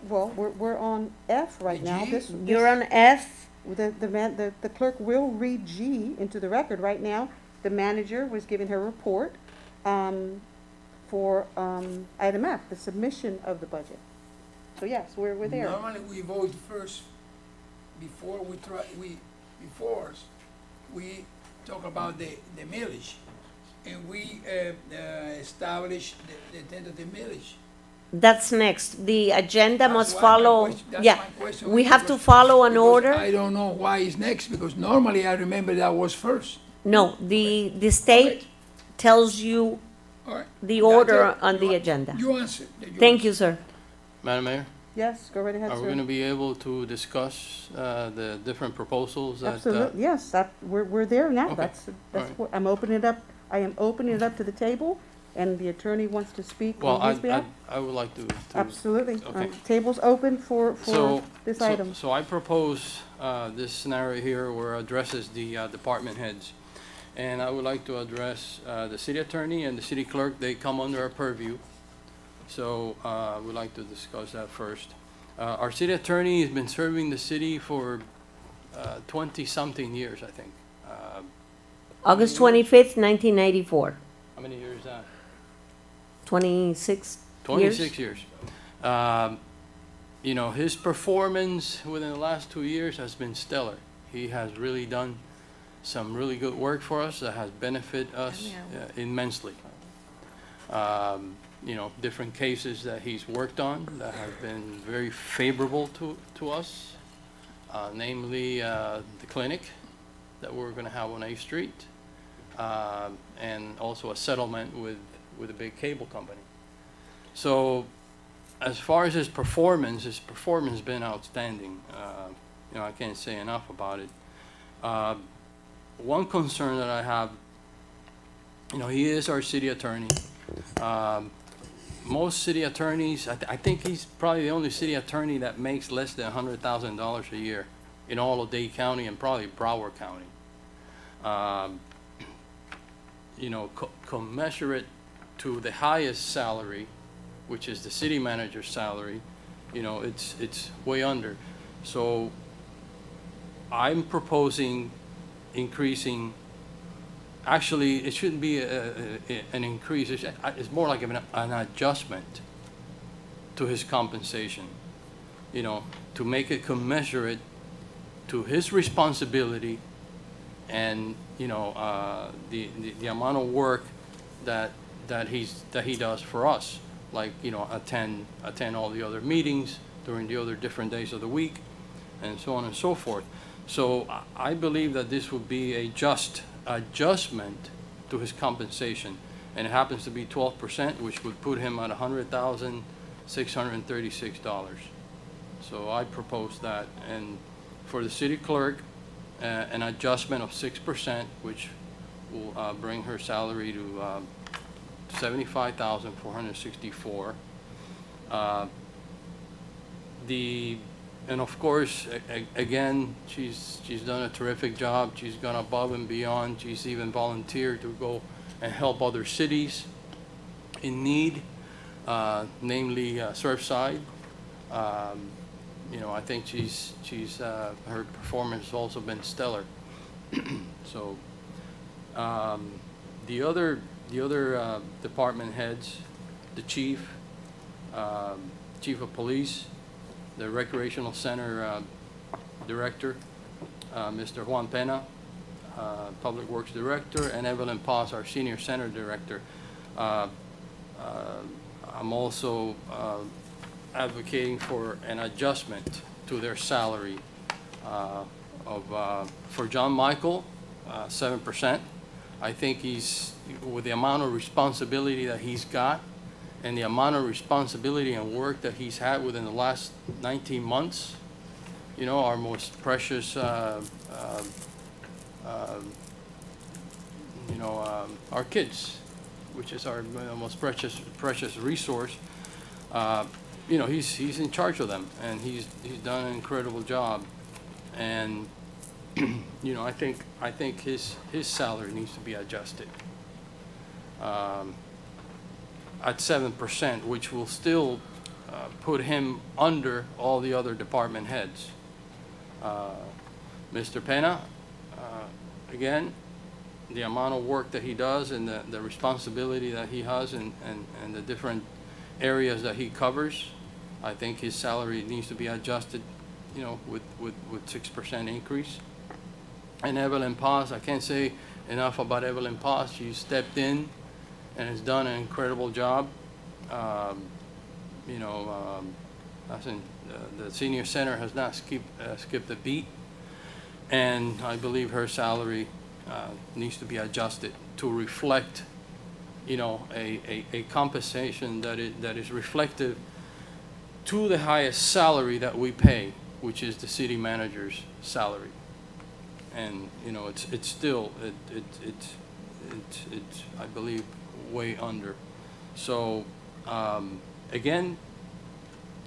S1: Well, we're on F right now.
S7: G?
S4: You're on F.
S1: The clerk will read G into the record right now. The manager was giving her report for item F, the submission of the budget. So yes, we're there.
S7: Normally, we vote first before we talk about the millage, and we establish the tentative millage.
S4: That's next. The agenda
S7: That's
S4: must
S7: why my
S4: follow,
S7: question- that's
S4: yeah.
S7: my question,
S4: We have to
S7: because-
S4: follow an
S7: because
S4: order.
S7: I don't know why it's next, because normally I remember that was first.
S4: No, the state tells you
S7: All right.
S4: the
S7: That's
S4: order
S7: it.
S4: on the
S7: You-
S4: agenda.
S7: You answered.
S4: Thank you, sir.
S9: Madam Mayor,
S1: Yes, go right ahead,
S9: are we
S1: sir.
S9: going to be able to discuss the different proposals that?
S1: Absolutely, yes, we're there now.
S9: Okay.
S1: That's
S9: right.
S1: what, I'm opening it up, I am opening it up to the table, and the attorney wants to speak
S9: Well,
S1: on his behalf.
S9: I would like to.
S1: Absolutely.
S9: Okay.
S1: Table's open for
S9: So,
S1: this item.
S9: So I propose this scenario here where it addresses the department heads. And I would like to address the city attorney and the city clerk. They come under our purview. So we'd like to discuss that first. Our city attorney has been serving the city for 20-something years, I think.
S4: August 25th, 1994.
S9: How many years is that?
S4: 26
S9: 26 years. You know, his performance within the last 2 years has been stellar. He has really done some really good work for us that has benefited us immensely. You know, different cases that he's worked on that have been very favorable to us, namely the clinic that we're going to have on A Street, and also a settlement with a big cable company. So as far as his performance has been outstanding. You know, I can't say enough about it. One concern that I have, you know, he is our city attorney. Most city attorneys, I think he's probably the only city attorney that makes less than $100,000 a year in all of Dade County and probably Broward County. You know, commensurate to the highest salary, which is the city manager's salary, you know, it's way under. So I'm proposing increasing actually, it shouldn't be an increase. It's more like an adjustment to his compensation, you know, to make it commensurate to his responsibility and, you know, the amount of work that he does for us, like, you know, attend all the other meetings during the other different days of the week, and so on and so forth. So I believe that this would be a just adjustment to his compensation, and it happens to be 12%, which would put him at $100,636. So I propose that, and for the city clerk, an adjustment of 6%, which will bring her salary to $75,464. And of course, again, she's done a terrific job. She's gone above and beyond. She's even volunteered to go and help other cities in need, namely Surfside. You know, I think her performance has also been stellar. So the other department heads, the chief of police, the recreational center director, Mr. Juan Pena, public works director, and Evelyn Paz, our senior center director. I'm also advocating for an adjustment to their salary for John Michael, 7%. I think he's, with the amount of responsibility that he's got and the amount of responsibility and work that he's had within the last 19 months, you know, our most precious, you know, our kids, which is our most precious resource. You know, he's in charge of them, and he's done an incredible job. And you know, I think his salary needs to be adjusted at 7%, which will still put him under all the other department heads. Mr. Pena, again, the amount of work that he does and the responsibility that he has and the different areas that he covers, I think his salary needs to be adjusted, you know, with 6% increase. And Evelyn Paz, I can't say enough about Evelyn Paz. She stepped in and has done an incredible job. You know, the senior center has not skipped a beat, and I believe her salary needs to be adjusted to reflect, you know, a compensation that is reflective to the highest salary that we pay, which is the city manager's salary. And you know, it's still I believe way under. So again,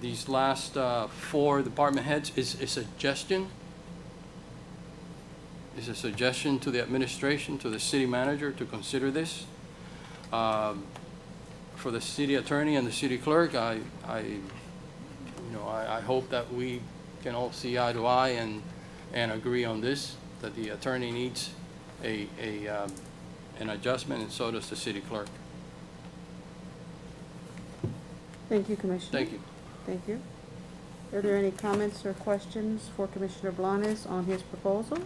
S9: these last 4 department heads is a suggestion. It's a suggestion to the administration, to the city manager, to consider this. For the city attorney and the city clerk, I hope that we can all see eye to eye and agree on this, that the attorney needs an adjustment, and so does the city clerk.
S1: Thank you, Commissioner.
S9: Thank you.
S1: Thank you. Are there any comments or questions for Commissioner Blanes on his proposal?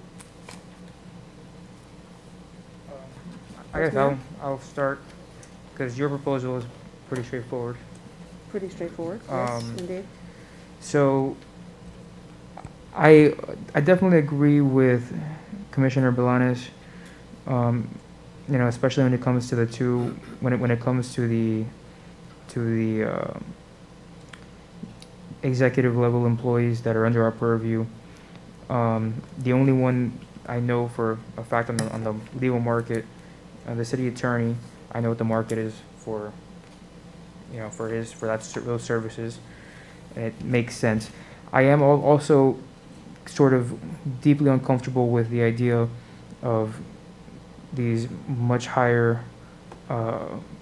S11: I guess I'll start, because your proposal is pretty straightforward.
S1: Pretty straightforward, yes, indeed.
S11: So I definitely agree with Commissioner Blanes, you know, especially when it comes to the when it comes to the executive level employees that are under our purview. The only one I know for a fact on the legal market, the city attorney, I know what the market is for, you know, for those services, and it makes sense. I am also sort of deeply uncomfortable with the idea of these much higher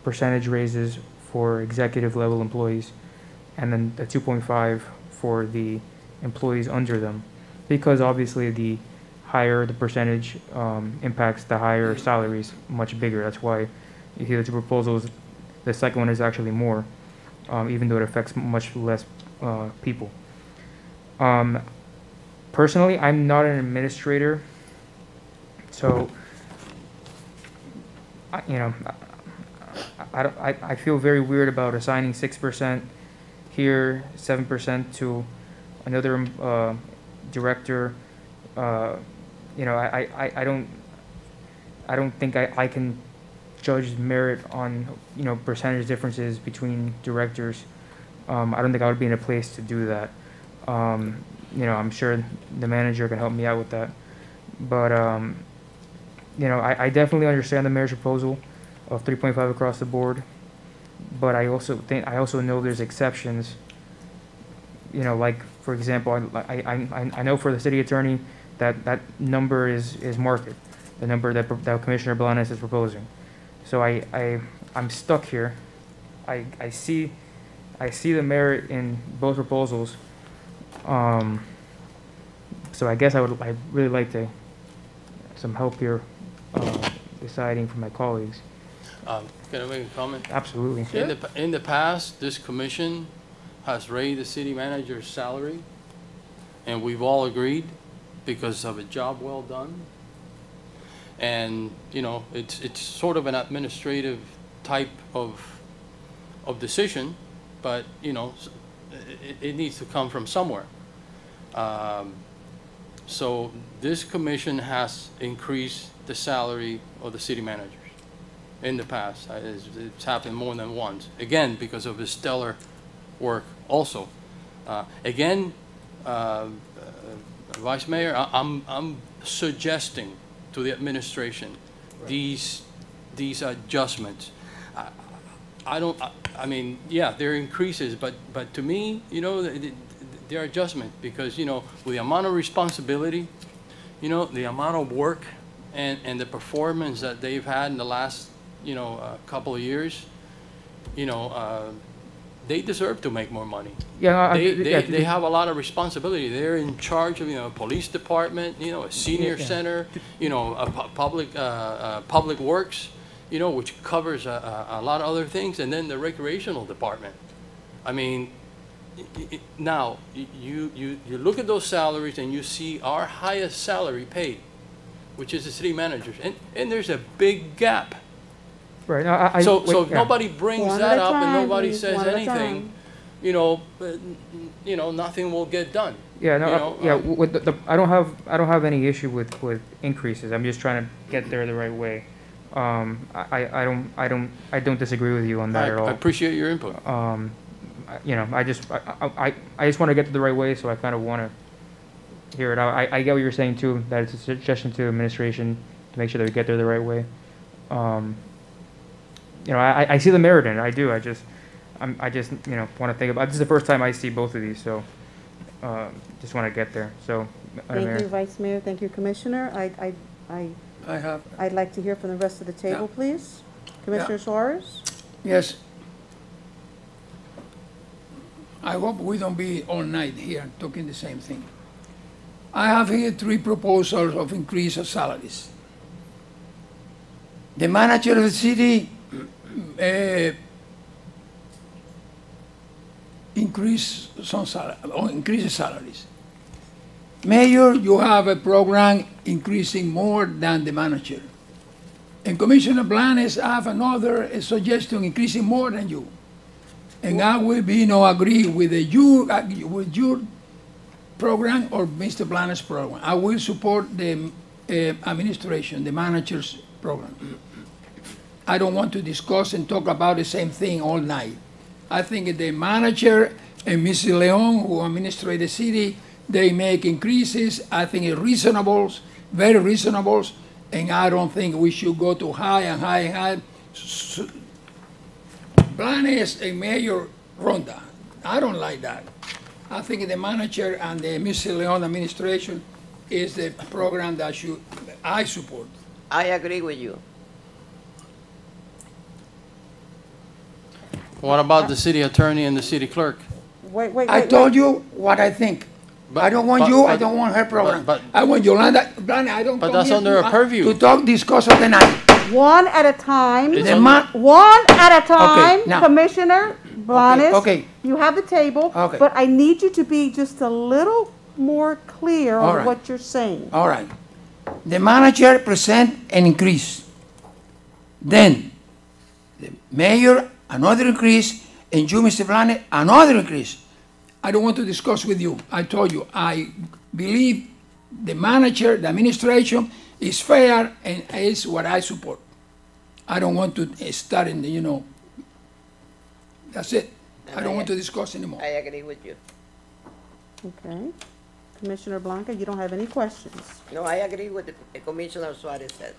S11: percentage raises for executive level employees, and then the 2.5 for the employees under them, because obviously the higher the percentage impacts, the higher salaries much bigger. That's why you hear the two proposals. The second one is actually more, even though it affects much less people. Personally, I'm not an administrator, so I feel very weird about assigning 6% here, 7% to another director. I don't think I can judge merit on percentage differences between directors. I don't think I would be in a place to do that. I'm sure the manager can help me out with that, but I definitely understand the mayor's proposal of 3.5 across the board, but I also know there's exceptions. Like for example, I know for the city attorney that number is market, the number that Commissioner Blanes is proposing. So I'm stuck here. I see the merit in both proposals. So I guess I'd really like some help here deciding from my colleagues.
S9: Can I make a comment?
S11: Absolutely.
S9: In the past, this commission has raised the city manager's salary, and we've all agreed because of a job well done. And it's sort of an administrative type of decision, but it needs to come from somewhere. So this commission has increased the salary of the city managers in the past. It's happened more than once. Again, because of his stellar work also. Again, Vice Mayor, I'm suggesting to the administration these adjustments. I mean, yeah, there are increases, but to me, there are adjustments because, with the amount of responsibility, the amount of work and the performance that they've had in the last, couple of years, they deserve to make more money.
S11: Yeah,
S9: they have a lot of responsibility. They're in charge of, police department, a senior center, a public works, which covers a lot of other things, and then the recreational department. I mean, now you look at those salaries and you see our highest salary paid, which is the city managers, and there's a big gap.
S11: Right. No,
S9: so if nobody brings that up and nobody says anything, nothing will get done.
S11: Yeah. No. With I don't have any issue with increases. I'm just trying to get there the right way. I don't disagree with you on that at all.
S9: I appreciate your input.
S11: I just want to get to the right way, so I kind of want to hear it out. I get what you're saying too, that it's a suggestion to administration to make sure that we get there the right way. I see the merit in it. I do. I just want to think about. This is the first time I see both of these, so just want to get there. So,
S1: thank you, Vice Mayor. Thank you, Commissioner. I'd like to hear from the rest of the table, please. Commissioner Suarez.
S7: Yes. I hope we don't be all night here talking the same thing. I have here 3 proposals of increase of salaries. The manager of the city increase salaries. Mayor, you have a program increasing more than the manager. And Commissioner Blanes have another suggestion increasing more than you. And I will agree with your program or Mr. Blanes' program. I will support the administration, the manager's program. I don't want to discuss and talk about the same thing all night. I think the manager and Mrs. Leon, who administrate the city, they make increases. I think it's reasonable, very reasonable, and I don't think we should go to high and high and high. Blanes and Mayor Ronda, I don't like that. I think the manager and the Mrs. Leon administration is the program that I support.
S8: I agree with you.
S9: What about the city attorney and the city clerk?
S1: Wait.
S7: I told you what I think. I don't want you, I don't want her program.
S9: but-
S7: I want Yolanda, I don't
S9: But
S7: come
S9: that's
S7: here
S9: under her purview.
S7: to talk, discuss of the night.
S1: One at a time.
S9: It's
S7: The
S9: under-
S7: man,
S1: One at a time,
S7: now.
S1: Commissioner Blanes.
S7: okay.
S1: You have the table.
S7: Okay.
S1: But I need you to be just a little more clear
S7: All
S1: on
S7: right.
S1: what you're saying.
S7: all right. The manager present an increase. Then, the mayor, another increase, and you, Mr. Blanes, another increase. I don't want to discuss with you. I told you, I believe the manager, the administration is fair and is what I support. I don't want to start in the, that's it. I don't want to discuss anymore.
S8: I agree with you.
S1: Okay. Commissioner Blanca, you don't have any questions.
S8: No, I agree with the Commissioner Suarez said.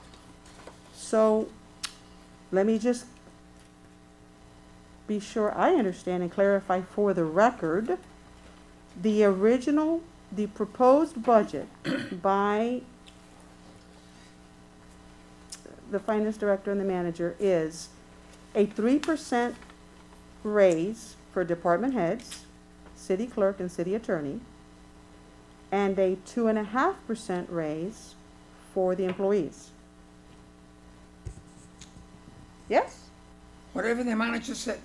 S1: So let me just be sure I understand and clarify for the record. The proposed budget by the finance director and the manager is a 3% raise for department heads, city clerk and city attorney, and a 2.5% raise for the employees. Yes?
S7: Whatever the manager said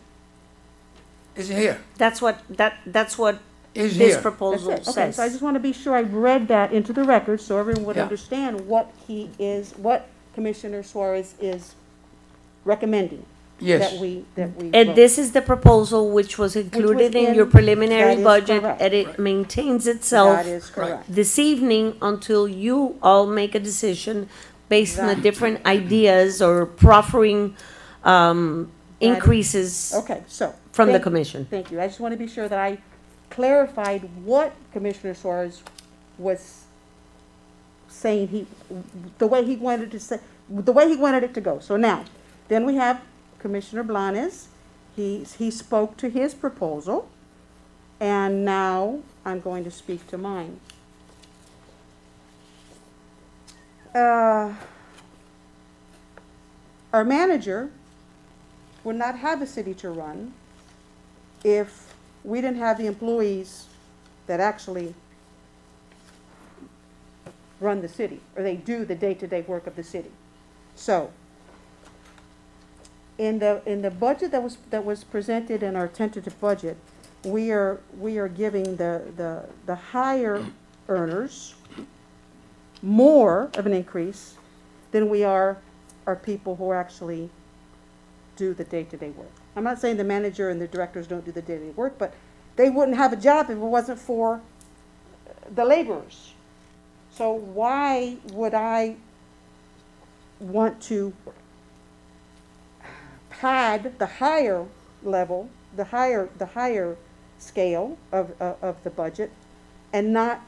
S7: is here,
S4: That's what
S7: is
S4: this
S7: here.
S1: That's
S4: proposal
S1: it. Okay,
S4: says.
S1: so I just want to be sure I read that into the record so everyone would
S7: Yeah.
S1: understand what Commissioner Suarez is recommending.
S7: Yes.
S1: That we
S4: And
S1: vote.
S4: this is the proposal which was included in your
S1: in-
S4: preliminary
S1: that is
S4: budget,
S1: correct.
S4: and it maintains itself
S1: That is correct.
S4: this evening until you all make a decision based on the
S1: Exactly.
S4: different ideas or proffering increases
S1: Okay, so.
S4: from the
S1: thank-
S4: commission.
S1: Thank you. I just want to be sure that I clarified what Commissioner Suarez was saying the way he wanted it to go. So now, then we have Commissioner Blanes. He spoke to his proposal, and now I'm going to speak to mine. Our manager would not have a city to run if we didn't have the employees that actually run the city, or they do the day-to-day work of the city. So, in the budget that was presented in our tentative budget, we are giving the higher earners more of an increase than we are our people who actually do the day-to-day work. I'm not saying the manager and the directors don't do the day-to-day work, but they wouldn't have a job if it wasn't for the laborers. So why would I want to pad the higher level, the higher scale of the budget, and not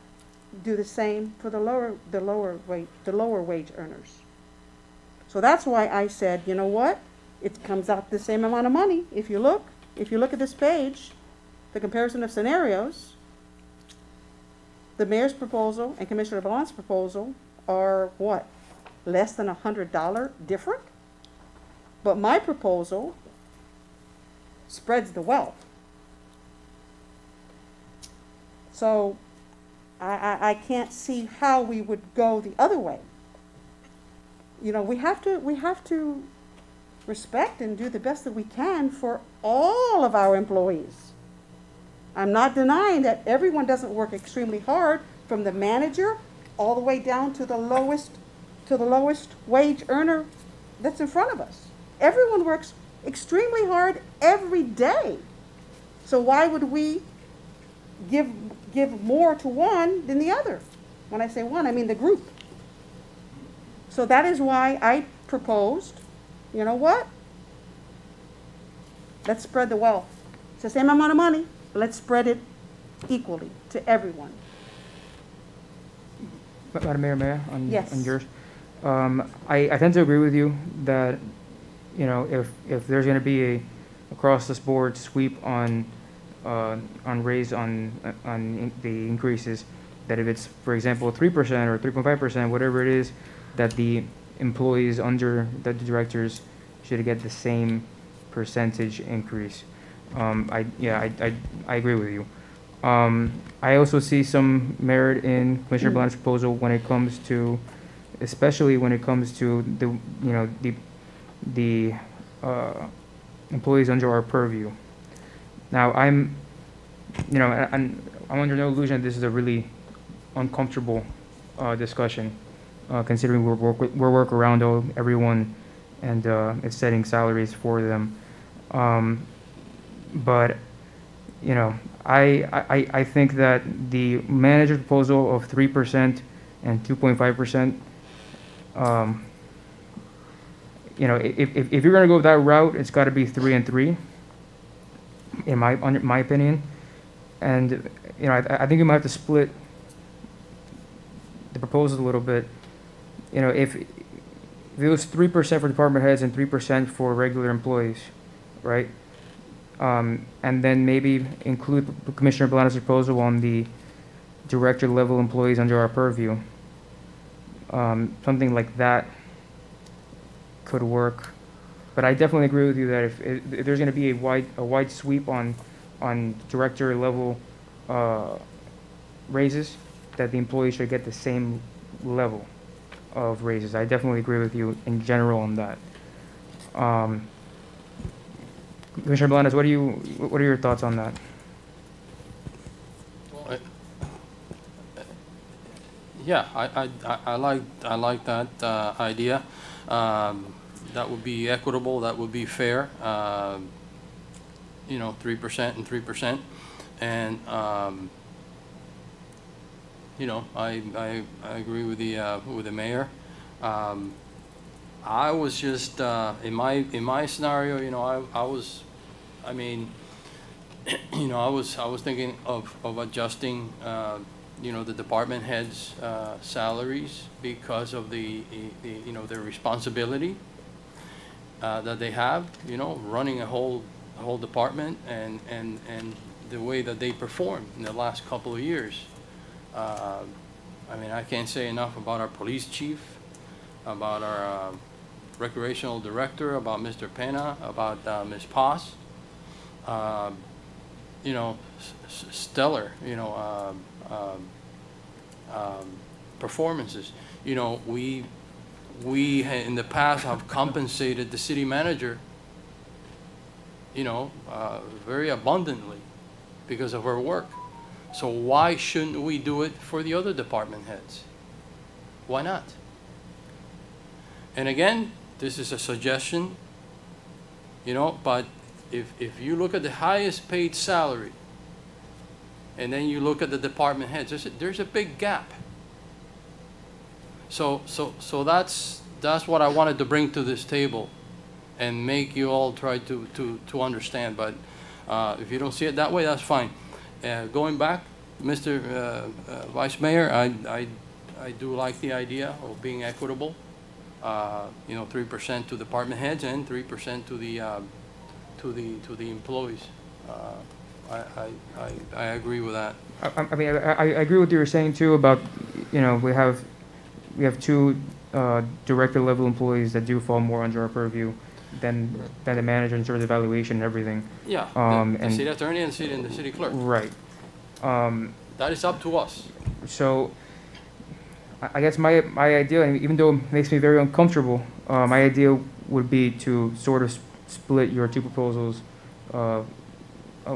S1: do the same for the lower wage earners? So that's why I said, you know what? It comes out the same amount of money. If you look at this page, the comparison of scenarios, the mayor's proposal and Commissioner Blance's proposal are what? Less than $100 different? But my proposal spreads the wealth. So I can't see how we would go the other way. You know, we have to respect and do the best that we can for all of our employees. I'm not denying that everyone doesn't work extremely hard, from the manager all the way down to the lowest wage earner that's in front of us. Everyone works extremely hard every day. So why would we give more to one than the other? When I say one, I mean the group. So that is why I proposed, you know what? Let's spread the wealth. It's the same amount of money, but let's spread it equally to everyone.
S11: Madam Mayor, may I, on
S1: Yes.
S11: yours? I tend to agree with you that, you know, if there's going to be a across the board sweep on raise on the increases, that if it's, for example, 3% or 3.5%, whatever it is, that the employees under the directors should get the same percentage increase. I agree with you. I also see some merit in Commissioner Blanch's proposal when it comes to, especially when it comes to the employees under our purview. Now, I'm under no illusion this is a really uncomfortable discussion, considering we're work around everyone and it's setting salaries for them. But I think that the manager proposal of 3% and 2.5%, if you're gonna go that route, it's got to be 3 and 3, in my opinion. And I think you might have to split the proposal a little bit. If it was 3% for department heads and 3% for regular employees, right? And then maybe include Commissioner Blanch's proposal on the director level employees under our purview. Something like that could work. But I definitely agree with you that if there's going to be a wide sweep on director level raises, that the employees should get the same level of raises. I definitely agree with you in general on that. Commissioner Blanes, what are your thoughts on that?
S9: Well, yeah, I like that idea. That would be equitable. That would be fair. 3% and 3%, and I agree with the mayor. I was just in my scenario, I was thinking of adjusting the department heads' salaries because of their responsibility that they have, running a whole department and the way that they performed in the last couple of years. I can't say enough about our police chief, about our recreational director, about Mr. Pena, about Ms. Paz. Stellar, performances. We in the past have compensated the city manager, very abundantly because of her work. So why shouldn't we do it for the other department heads? Why not? And again, this is a suggestion, but if you look at the highest paid salary and then you look at the department heads, there's a big gap. So that's what I wanted to bring to this table and make you all try to understand. But if you don't see it that way, that's fine. Going back, Mr. Vice Mayor, I do like the idea of being equitable. 3% to department heads and 3% to the employees. I agree with that.
S11: I agree with what you were saying too about we have two director level employees that do fall more under our purview than the manager in terms of evaluation and everything.
S9: Yeah, the city attorney and the city clerk.
S11: Right.
S9: That is up to us.
S11: So I guess my idea, and even though it makes me very uncomfortable, my idea would be to sort of split your two proposals a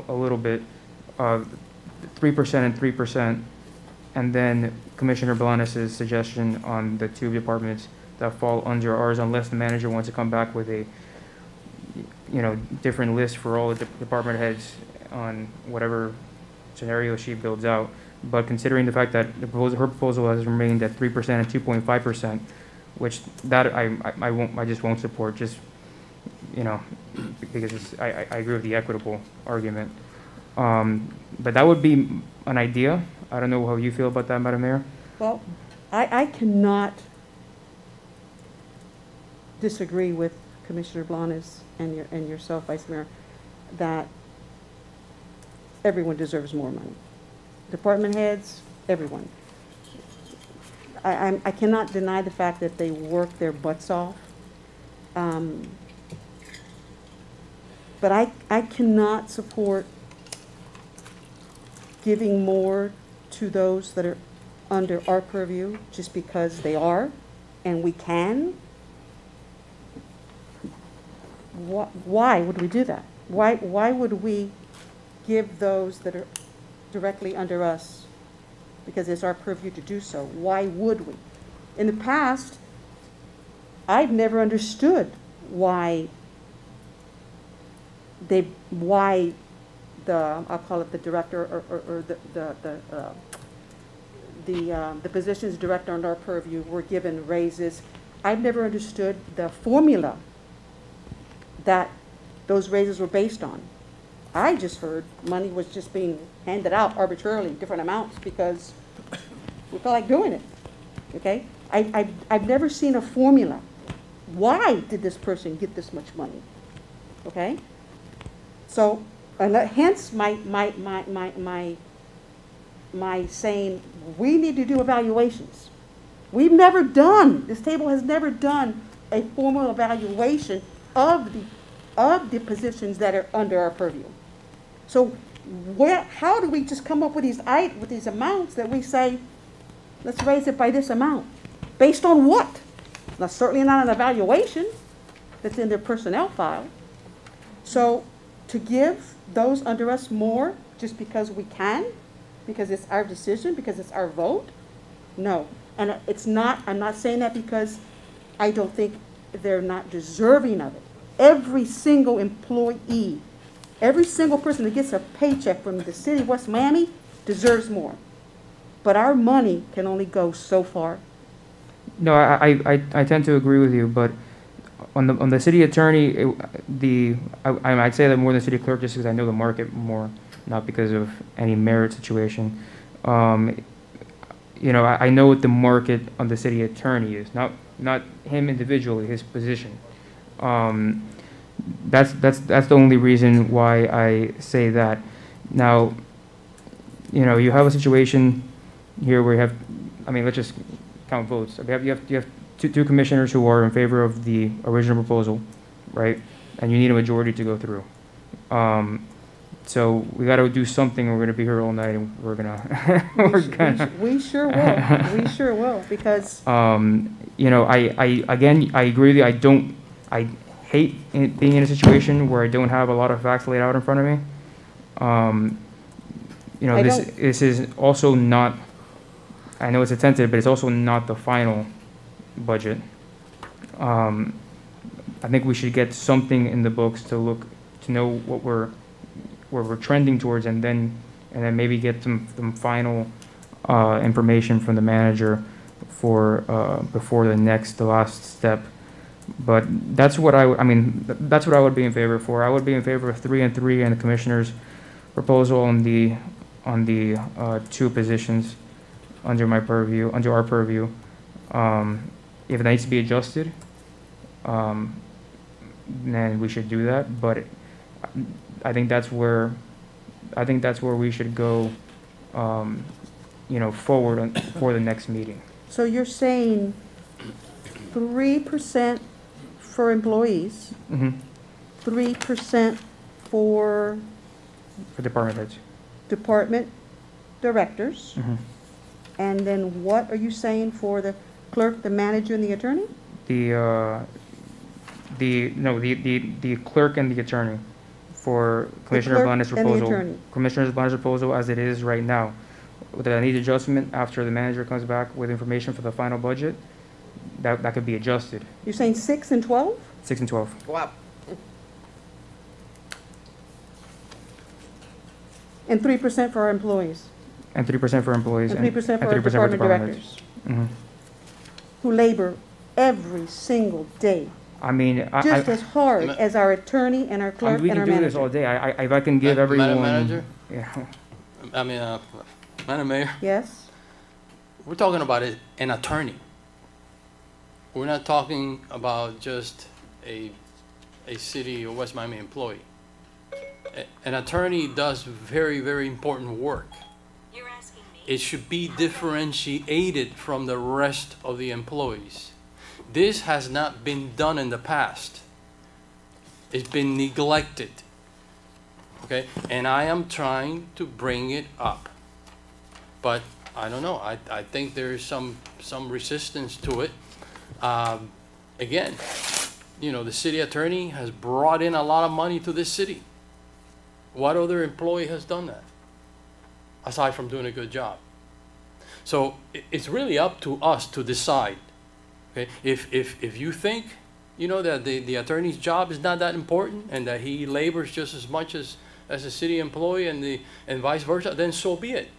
S11: little bit, 3% and 3%, and then Commissioner Blanes' suggestion on the two departments that fall under ours, unless the manager wants to come back with a different list for all the department heads on whatever scenario she builds out. But considering the fact that her proposal has remained at 3% and 2.5%, which that I just won't support, just because I agree with the equitable argument. But that would be an idea. I don't know how you feel about that, Madam Mayor.
S1: Well, I cannot disagree with Commissioner Blanes and yourself, Vice Mayor, that everyone deserves more money. Department heads, everyone. I cannot deny the fact that they work their butts off. But I cannot support giving more to those that are under our purview just because they are and we can? Why would we do that? Why would we give those that are directly under us because it's our purview to do so? Why would we? In the past, I've never understood why I'll call it the director or the positions director under our purview were given raises. I've never understood the formula that those raises were based on. I just heard money was just being handed out arbitrarily, different amounts, because we felt like doing it, okay? I've never seen a formula. Why did this person get this much money, okay? So, and hence my saying we need to do evaluations. We've never done, this table has never done a formal evaluation of the positions that are under our purview. So how do we just come up with these amounts that we say, let's raise it by this amount? Based on what? Now, certainly not an evaluation that's in their personnel file. So to give those under us more just because we can, because it's our decision, because it's our vote? No. And I'm not saying that because I don't think they're not deserving of it. Every single employee, every single person that gets a paycheck from the city of West Miami deserves more. But our money can only go so far.
S11: No, I tend to agree with you, but on the city attorney, I'd say that more than city clerk just because I know the market more, not because of any merit situation. You know, I know what the market on the city attorney is, not him individually, his position. That's the only reason why I say that. Now, you know, you have a situation here where you have, I mean, let's just count votes. You have two commissioners who are in favor of the original proposal, right? And you need a majority to go through. So we got to do something. We're going to be here all night, and we're gonna.
S1: We sure will. We sure will, because.
S11: You know, I agree with you. I hate being in a situation where I don't have a lot of facts laid out in front of me. You know, this is also not. I know it's a tentative, but it's also not the final budget. I think we should get something in the books to know what where we're trending towards, and then maybe get some final information from the manager for before the last step. But that's what that's what I would be in favor for. I would be in favor of 3 and 3 and the commissioner's proposal on the two positions under our purview. If it needs to be adjusted, then we should do that. But I think that's where we should go, you know, forward for the next meeting.
S1: So you're saying 3% for employees, 3% for
S11: department heads,
S1: department directors, and then what are you saying for the clerk, the manager, and the attorney?
S11: The clerk and the attorney for Commissioner Blanda's proposal. Commissioner Blanda's proposal as it is right now. With a need adjustment after the manager comes back with information for the final budget, that could be adjusted.
S1: You're saying 6 and 12?
S11: 6 and 12.
S8: Wow.
S1: And 3% for our employees?
S11: And 3% for employees.
S1: And 3% for our department directors? Who labor every single day.
S11: I mean,
S1: just as hard as our attorney and our clerk and our manager.
S11: We can do this all day. If I can give everyone.
S9: Madam Manager?
S11: Yeah.
S9: I mean, Madam Mayor?
S1: Yes?
S9: We're talking about an attorney. We're not talking about just a city or West Miami employee. An attorney does very, very important work.
S3: You're asking me?
S9: It should be differentiated from the rest of the employees. This has not been done in the past. It's been neglected. Okay? And I am trying to bring it up. but I don't know. I think there is some resistance to it. Again, you know, the city attorney has brought in a lot of money to this city. What other employee has done that, aside from doing a good job? So it's really up to us to decide. Okay, if you think, you know, that the attorney's job is not that important and that he labors just as much as a city employee and vice versa, then so be it.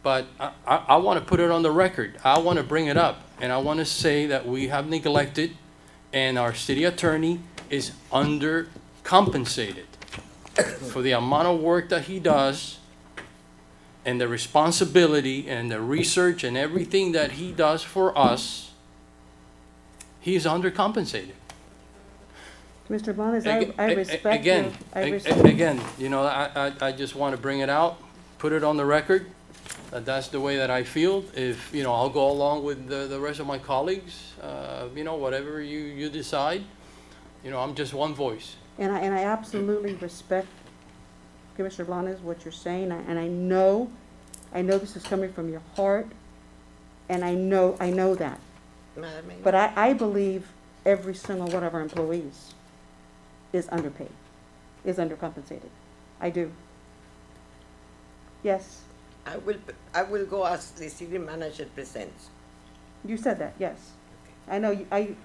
S9: But I want to put it on the record. I want to bring it up, and I want to say that we have neglected, and our city attorney is undercompensated for the amount of work that he does and the responsibility and the research and everything that he does for us. He is undercompensated.
S1: Mr. Blanes, I respect
S9: again,
S1: you.
S9: Again, you know, I just want to bring it out, put it on the record. That's the way that I feel. If, you know, I'll go along with the rest of my colleagues, you know, whatever you decide. You know, I'm just one voice.
S1: And I absolutely respect, Commissioner Blanes, what you're saying, and I know this is coming from your heart, and I know that.
S8: Madam Mayor.
S1: But I believe every single one of our employees is underpaid, is undercompensated. I do. Yes,
S8: I will go as the city manager presents.
S1: you said that, yes. I know,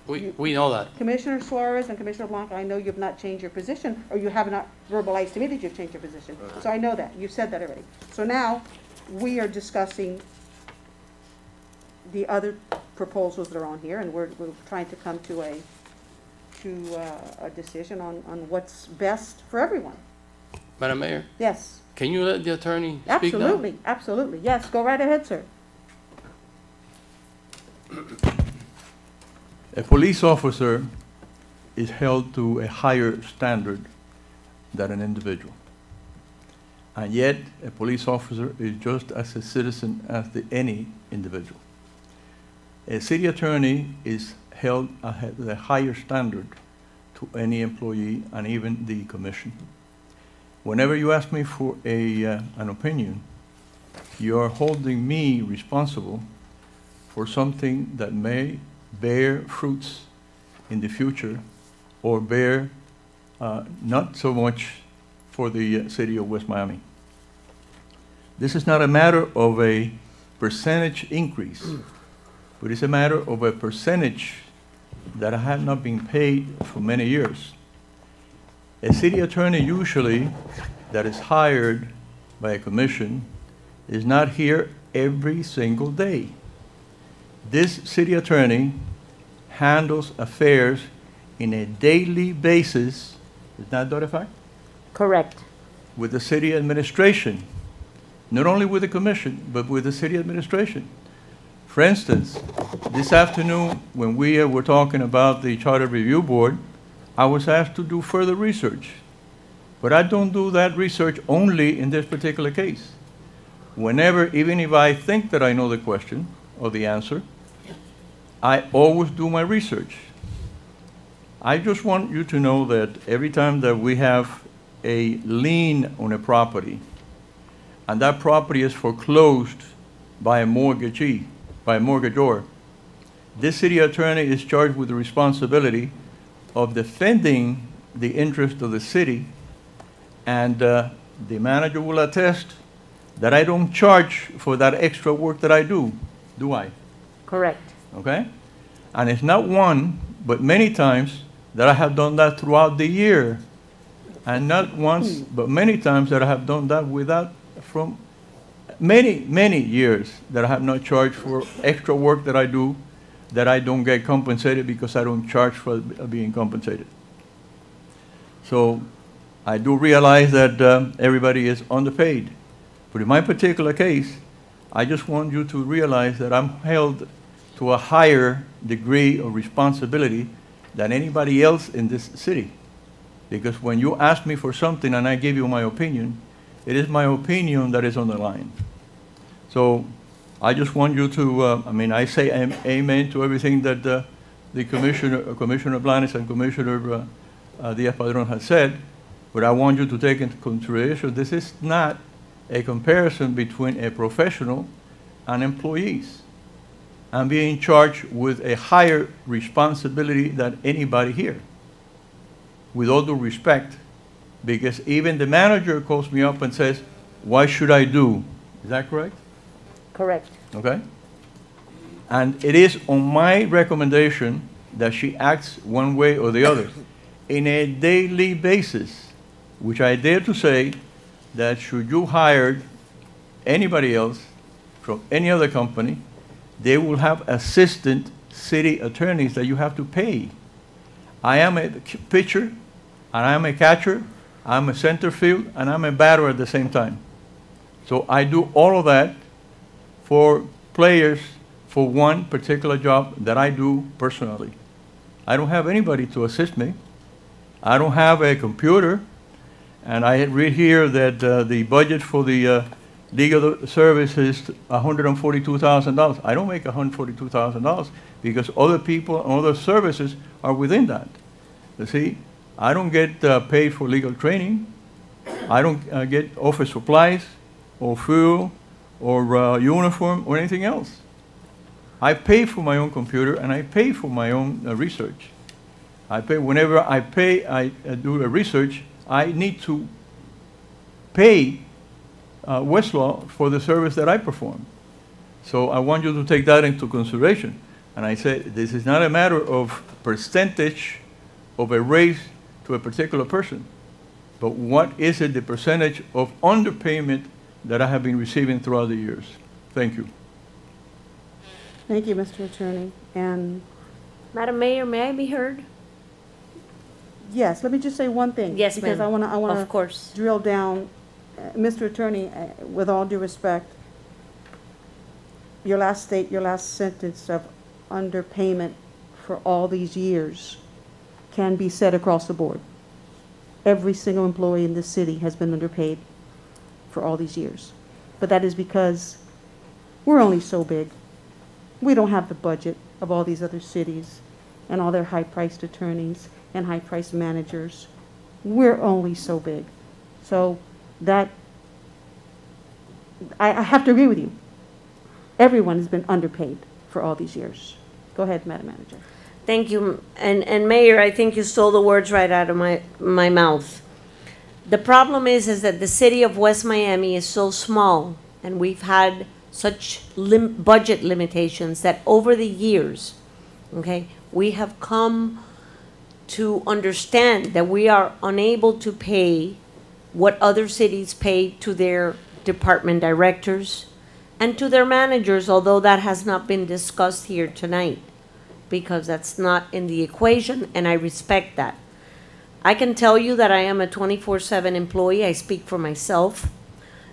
S9: We know that.
S1: Commissioner Suarez and Commissioner Blanca, I know you've not changed your position, or you have not verbalized to me that you've changed your position. So I know that, you said that already. So now, we are discussing the other proposals that are on here, and we're trying to come to a decision on what's best for everyone.
S9: Madam Mayor,
S1: Yes,
S9: can you let the attorney speak now?
S1: absolutely, absolutely, yes, go right ahead, sir.
S10: A police officer is held to a higher standard than an individual. And yet, a police officer is just as a citizen as any individual. A city attorney is held at a higher standard to any employee and even the commission. Whenever you ask me for an opinion, you are holding me responsible for something that may bear fruits in the future or bear not so much for the city of West Miami. This is not a matter of a percentage increase, but it's a matter of a percentage that had not been paid for many years. A city attorney usually that is hired by a commission is not here every single day. This city attorney handles affairs in a daily basis, is that a fact?
S2: Correct.
S10: With the city administration, not only with the commission, but with the city administration. For instance, this afternoon, when we were talking about the Charter Review Board, I was asked to do further research. But I don't do that research only in this particular case. Whenever, even if I think that I know the question or the answer, I always do my research. I just want you to know that every time that we have a lien on a property, and that property is foreclosed by a mortgagee, by a mortgagor, this city attorney is charged with the responsibility of defending the interest of the city, and the manager will attest that I don't charge for that extra work that I do I?
S2: Correct.
S10: Okay? And it's not one, but many times that I have done that throughout the year. And not once, but many times that I have done that from many years that I have not charged for extra work that I do, that I don't get compensated because I don't charge for being compensated. So I do realize that everybody is underpaid. But in my particular case, I just want you to realize that I'm held to a higher degree of responsibility than anybody else in this city. Because when you ask me for something and I give you my opinion, it is my opinion that is on the line. So I just want you to, I say amen to everything that the Commissioner Blanes and Commissioner Diaz-Padrón has said, but I want you to take into consideration this is not a comparison between a professional and employees and being charged with a higher responsibility than anybody here. With all due respect, because even the manager calls me up and says, "What should I do?" Is that correct?
S2: Correct.
S10: Okay? And it is on my recommendation that she acts one way or the other in a daily basis, which I dare to say that should you hire anybody else from any other company, they will have assistant city attorneys that you have to pay. I am a pitcher, and I'm a catcher, I'm a center field, and I'm a batter at the same time. So I do all of that for players for one particular job that I do personally. I don't have anybody to assist me. I don't have a computer, and I read here that the budget for the legal service is $142,000. I don't make $142,000 because other people and other services are within that. You see, I don't get paid for legal training. I don't get office supplies or fuel or uniform or anything else. I pay for my own computer and I pay for my own research. I pay whenever I do a research, I need to pay Westlaw for the service that I perform. So I want you to take that into consideration. And I said, this is not a matter of percentage of a raise to a particular person, but what is it, the percentage of underpayment that I have been receiving throughout the years. Thank you.
S1: Thank you, Mr. Attorney. And
S4: Madam Mayor, may I be heard?
S1: yes, let me just say one thing.
S4: Yes,
S1: because
S4: ma'am.
S1: I want
S4: Of course.
S1: to drill down. Mr. Attorney, with all due respect, your last sentence of underpayment for all these years can be said across the board. Every single employee in this city has been underpaid for all these years. But that is because we're only so big. We don't have the budget of all these other cities and all their high-priced attorneys and high-priced managers. We're only so big. So that, I have to agree with you. Everyone has been underpaid for all these years. Go ahead, Madam Manager.
S4: Thank you. And Mayor, I think you stole the words right out of my mouth. The problem is that the city of West Miami is so small, and we've had such budget limitations that over the years, okay, we have come to understand that we are unable to pay what other cities pay to their department directors and to their managers, although that has not been discussed here tonight, because that's not in the equation, and I respect that. I can tell you that I am a 24/7 employee. I speak for myself,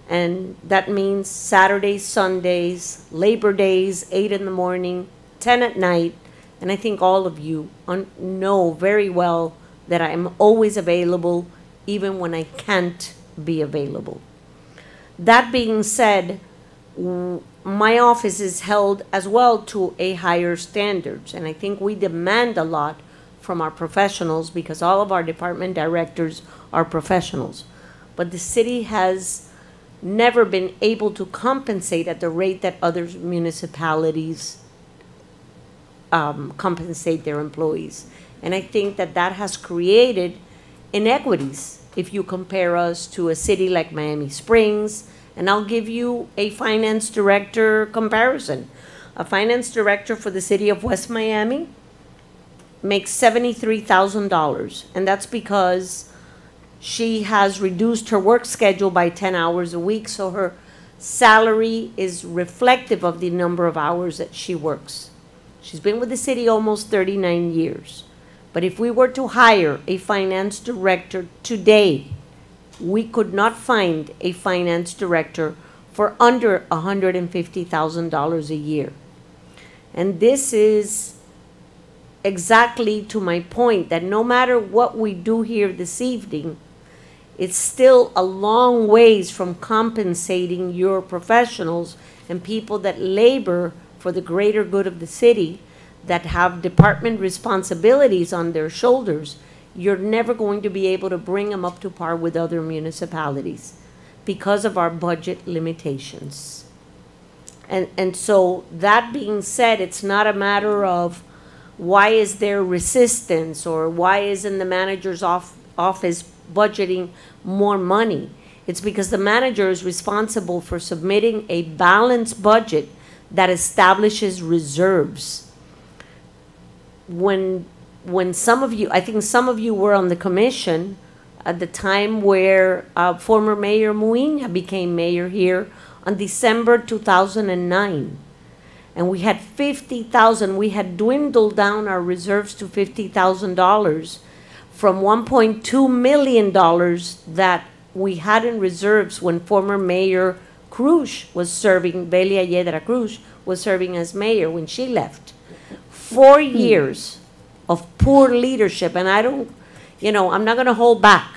S4: and that means Saturdays, Sundays, Labor Days, 8 in the morning, 10 at night, and I think all of you know very well that I am always available, even when I can't be available. That being said, my office is held as well to a higher standards, and I think we demand a lot from our professionals because all of our department directors are professionals. But the city has never been able to compensate at the rate that other municipalities compensate their employees. And I think that that has created inequities if you compare us to a city like Miami Springs. And I'll give you a finance director comparison. A finance director for the city of West Miami makes $73,000, and that's because she has reduced her work schedule by 10 hours a week, so her salary is reflective of the number of hours that she works. She's been with the city almost 39 years. But if we were to hire a finance director today, we could not find a finance director for under $150,000 a year. And this is exactly to my point that no matter what we do here this evening, it's still a long ways from compensating your professionals and people that labor for the greater good of the city, that have department responsibilities on their shoulders. You're never going to be able to bring them up to par with other municipalities because of our budget limitations. And so that being said, it's not a matter of why is there resistance or why isn't the manager's office budgeting more money. It's because the manager is responsible for submitting a balanced budget that establishes reserves. When some of you, I think some of you were on the commission at the time where former Mayor Muina became mayor here on December 2009. And we had 50,000, we had dwindled down our reserves to $50,000 from $1.2 million that we had in reserves when former Mayor Cruz was serving, Belia Yedra Cruz was serving as mayor when she left. 4 years of poor leadership, and I don't, I'm not gonna hold back.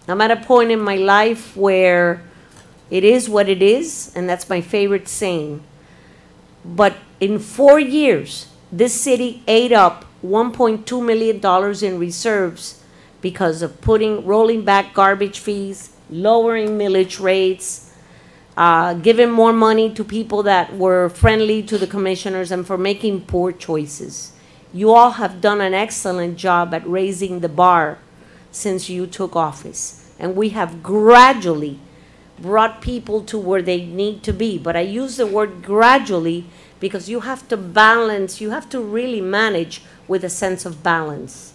S4: I'm at a point in my life where it is what it is, and that's my favorite saying. But in 4 years, this city ate up $1.2 million in reserves because of rolling back garbage fees, lowering millage rates, giving more money to people that were friendly to the commissioners, and for making poor choices. You all have done an excellent job at raising the bar since you took office. And we have gradually brought people to where they need to be. But I use the word gradually because you have to balance, you have to really manage with a sense of balance.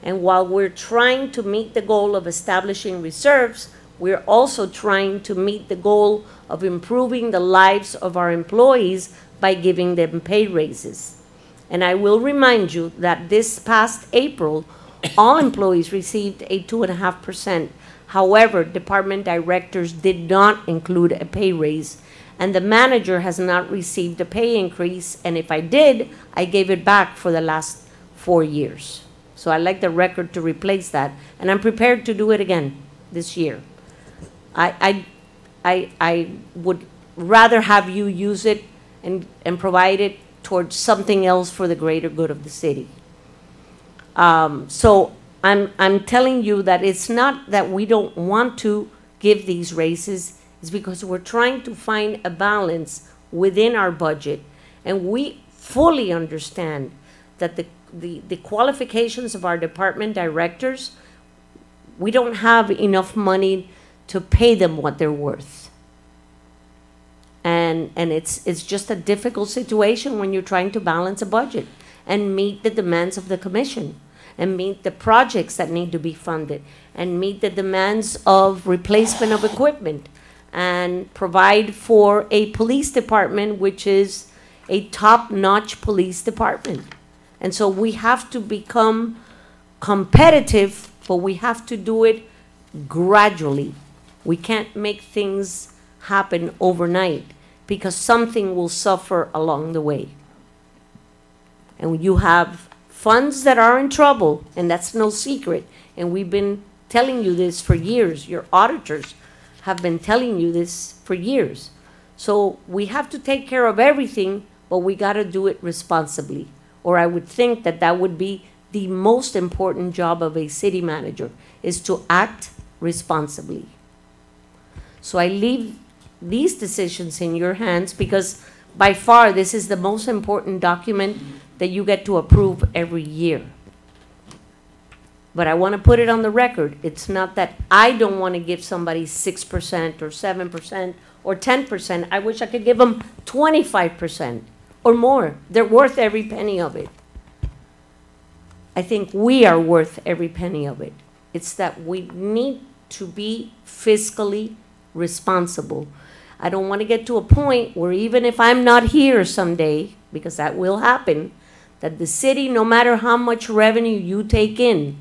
S4: And while we're trying to meet the goal of establishing reserves, we're also trying to meet the goal of improving the lives of our employees by giving them pay raises. And I will remind you that this past April, all employees received a 2.5%. However, department directors did not include a pay raise, and the manager has not received a pay increase, and if I did, I gave it back for the last 4 years. So I'd like the record to replace that, and I'm prepared to do it again this year. I would rather have you use it and provide it towards something else for the greater good of the city. So I'm telling you that it's not that we don't want to give these raises, it's because we're trying to find a balance within our budget, and we fully understand that the qualifications of our department directors, we don't have enough money to pay them what they're worth. And it's just a difficult situation when you're trying to balance a budget and meet the demands of the commission, and meet the projects that need to be funded, and meet the demands of replacement of equipment, and provide for a police department which is a top-notch police department. And so we have to become competitive, but we have to do it gradually. We can't make things happen overnight because something will suffer along the way. And you have funds that are in trouble, and that's no secret. And we've been telling you this for years. Your auditors have been telling you this for years. So we have to take care of everything, but we got to do it responsibly. Or I would think that that would be the most important job of a city manager, is to act responsibly. So I leave these decisions in your hands because by far this is the most important document that you get to approve every year. But I want to put it on the record. It's not that I don't want to give somebody 6% or 7% or 10%. I wish I could give them 25% or more. They're worth every penny of it. I think we are worth every penny of it. It's that we need to be fiscally responsible. I don't want to get to a point where even if I'm not here someday, because that will happen, that the city, no matter how much revenue you take in,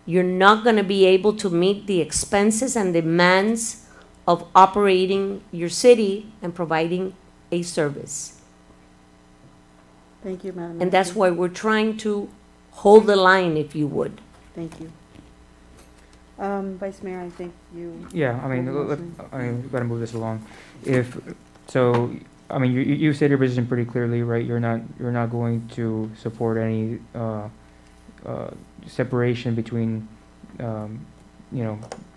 S4: you're not going to be able to meet the expenses and demands of operating your city and providing a service.
S1: Thank you, Madam.
S4: And that's why we're trying to hold the line, if you would.
S1: Thank you. Vice Mayor, I think you.
S11: Yeah, I mean, we've got to move this along. I mean, you said your position pretty clearly, right? You're not going to support any separation between,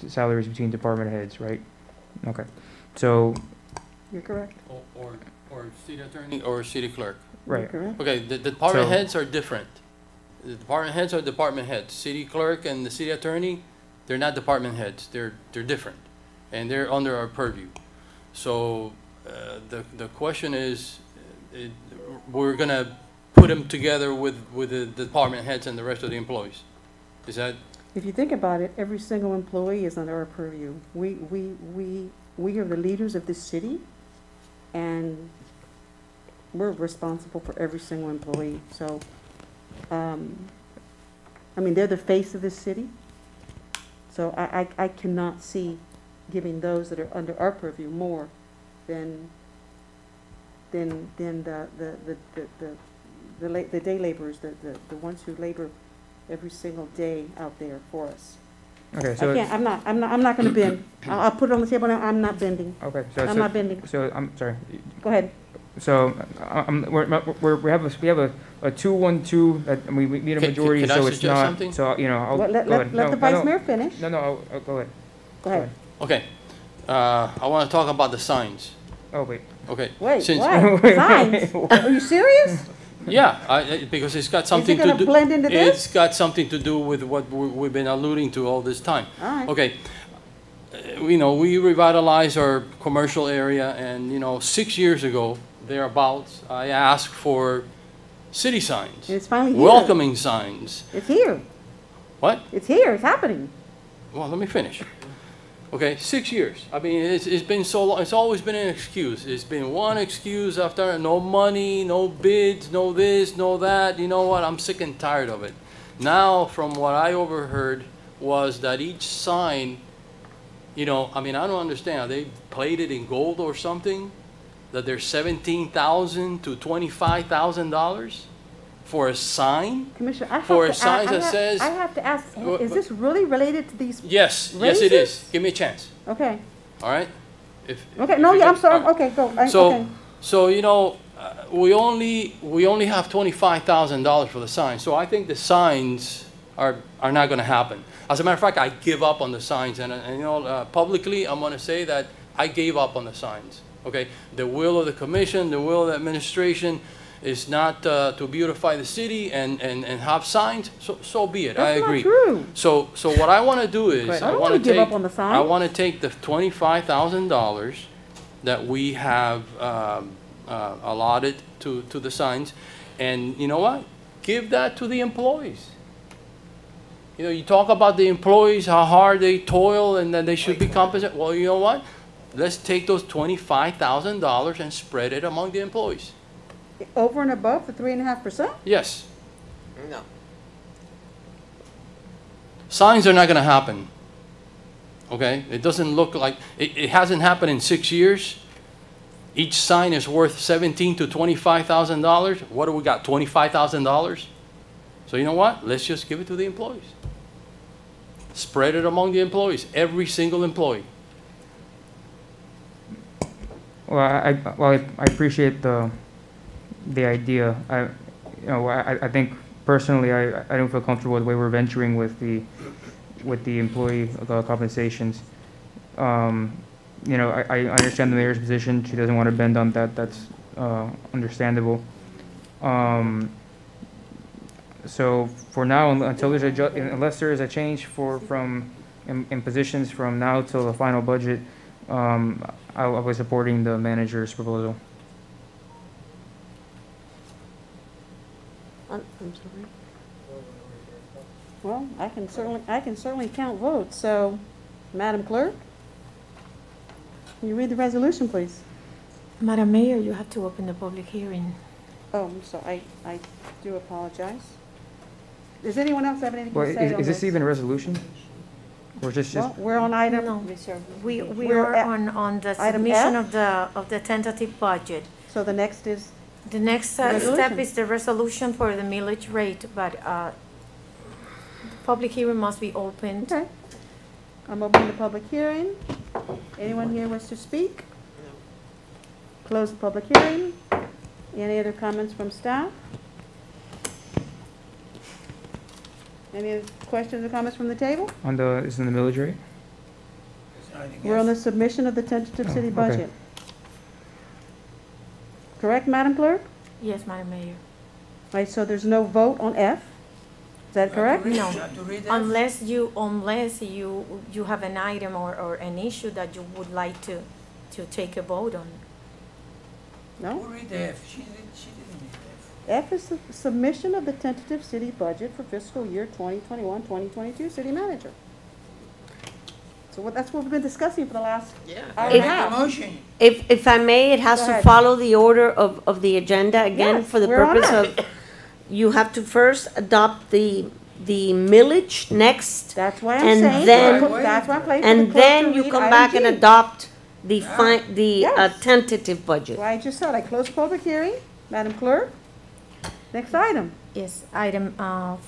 S11: salaries between department heads, right? Okay. So,
S1: You're correct.
S9: Or city attorney or city clerk.
S1: You're
S11: Right.
S1: correct.
S9: Okay, the department
S11: So-
S9: heads are different. The department heads are department heads. City clerk and the city attorney, they're not department heads. They're different, and they're under our purview. So the question is, we're gonna put them together with the department heads and the rest of the employees. Is that
S1: If you think about it, every single employee is under our purview. We are the leaders of this city, and we're responsible for every single employee. So, I mean, they're the face of this city. So I cannot see giving those that are under our purview more than the day laborers, the ones who labor every single day out there for us.
S11: Okay,
S1: I
S11: so,
S1: can't, I'm not gonna bend. I'll put it on the table now, I'm not bending.
S11: okay,
S1: I'm not bending.
S11: so, I'm sorry.
S1: Go ahead.
S11: So, we have a 2-1-2, that, we need a
S9: Can-
S11: majority,
S9: can I
S11: so it's
S9: suggest
S11: not,
S9: something?
S11: so, you know, I'll, go
S1: Let
S11: ahead.
S1: the
S11: No,
S1: vice
S11: no,
S1: mayor finish.
S11: No, no, go ahead.
S1: Go ahead.
S9: okay? I want to talk about the signs.
S11: Oh, wait.
S9: Okay.
S1: Wait,
S9: since-
S1: what? Signs? Are you serious?
S9: Yeah, because it's got something
S1: Is it
S9: to
S1: gonna
S9: do.
S1: blend into this?
S9: It's got something to do with what we've been alluding to all this time.
S1: All right.
S9: Okay, we revitalized our commercial area, and 6 years ago, thereabouts, I asked for city signs,
S1: It's finally here.
S9: welcoming signs.
S1: It's here.
S9: What?
S1: It's here. It's happening.
S9: Well, let me finish. Okay, 6 years. I mean, it's been so long. It's always been an excuse. It's been one excuse after no money, no bids, no this, no that. You know what? I'm sick and tired of it. Now, from what I overheard, was that each sign, I mean, I don't understand. Are they plated in gold or something? That they're $17,000 to $25,000 for a sign?
S1: Commissioner, I have
S9: For
S1: to
S9: a sign
S1: I
S9: that
S1: have-
S9: says-
S1: I have to ask, is this really related to these?
S9: Yes, yes, it
S1: Raises?
S9: is. Give me a chance.
S1: Okay.
S9: All right.
S1: Okay,
S9: if
S1: no,
S9: you
S1: yeah, I'm
S9: can-
S1: sorry. Okay, go. Okay.
S9: So we only have $25,000 for the signs. So I think the signs are not going to happen. As a matter of fact, I give up on the signs, and publicly, I'm going to say that I gave up on the signs. Okay, the will of the commission, the will of the administration is not to beautify the city and have signs. So be it. I
S1: That's not
S9: agree.
S1: true.
S9: So what I want to do is
S1: Right. I don't
S9: want
S1: wanna
S9: to
S1: give up on the signs.
S9: I want to take the $25,000 that we have allotted to the signs, and you know what? Give that to the employees. You talk about the employees, how hard they toil, and that they should be compensated. Well, you know what? Let's take those $25,000 and spread it among the employees.
S1: Over and above the 3.5%?
S9: Yes.
S8: No.
S9: Signs are not going to happen. Okay? It doesn't look like, it hasn't happened in 6 years. Each sign is worth $17,000 to $25,000. What do we got? $25,000? So you know what? Let's just give it to the employees. Spread it among the employees, every single employee.
S11: Well, I appreciate the idea. I think personally, I don't feel comfortable with the way we're venturing with the employee compensations. I understand the mayor's position. She doesn't want to bend on that. That's understandable. So for now, until there's unless there is a change in positions from now till the final budget, I'll be supporting the manager's proposal.
S1: I'm sorry. Well, I can certainly count votes. So, Madam Clerk, can you read the resolution, please?
S2: Madam Mayor, you have to open the public hearing.
S1: Oh, I'm sorry. I do apologize. Does anyone else have anything
S11: Well,
S1: to say on
S11: is this even a resolution? Or just
S1: Well, we're on item.
S2: No. We
S1: We're
S2: are
S1: at
S2: on the
S1: item
S2: submission
S1: F?
S2: of the tentative budget.
S1: So the next is,
S2: The next step
S1: Resolution.
S2: is the resolution for the millage rate, but public hearing must be opened.
S1: okay. I'm opening the public hearing. Anyone here wish to speak? Close the public hearing. Any other comments from staff? Any other questions or comments from the table?
S11: is in the millage rate?
S1: We're on the submission of the tentative city
S11: Oh, okay.
S1: budget. Correct, Madam Clerk?
S2: Yes, Madam Mayor.
S1: Right, so there's no vote on F. Is that correct?
S2: No.
S7: You have to read that?
S2: Unless you have an item or an issue that you would like to take a vote on.
S1: No?
S7: Who read F? She didn't read F.
S1: F is the submission of the tentative city budget for fiscal year 2021-2022, city manager. So that's what we've been discussing for the last
S8: Yeah.
S1: hour and a
S7: Make a
S1: half.
S7: motion.
S4: If I may, it has
S1: Go
S4: to
S1: ahead.
S4: follow the order of the agenda again
S1: Yes,
S4: for the
S1: we're on
S4: purpose
S1: it.
S4: of, you have to first adopt the millage next,
S1: That's why I'm
S4: And
S1: saying,
S4: then-
S1: that's why I'm playing for the
S4: and
S1: clerk
S4: then
S1: to
S4: you
S1: read
S4: come
S1: item
S4: back and
S1: G.
S4: adopt the
S1: Yes.
S4: tentative budget.
S1: Well, I just said, I closed public hearing. Madam Clerk, next item.
S2: Yes, item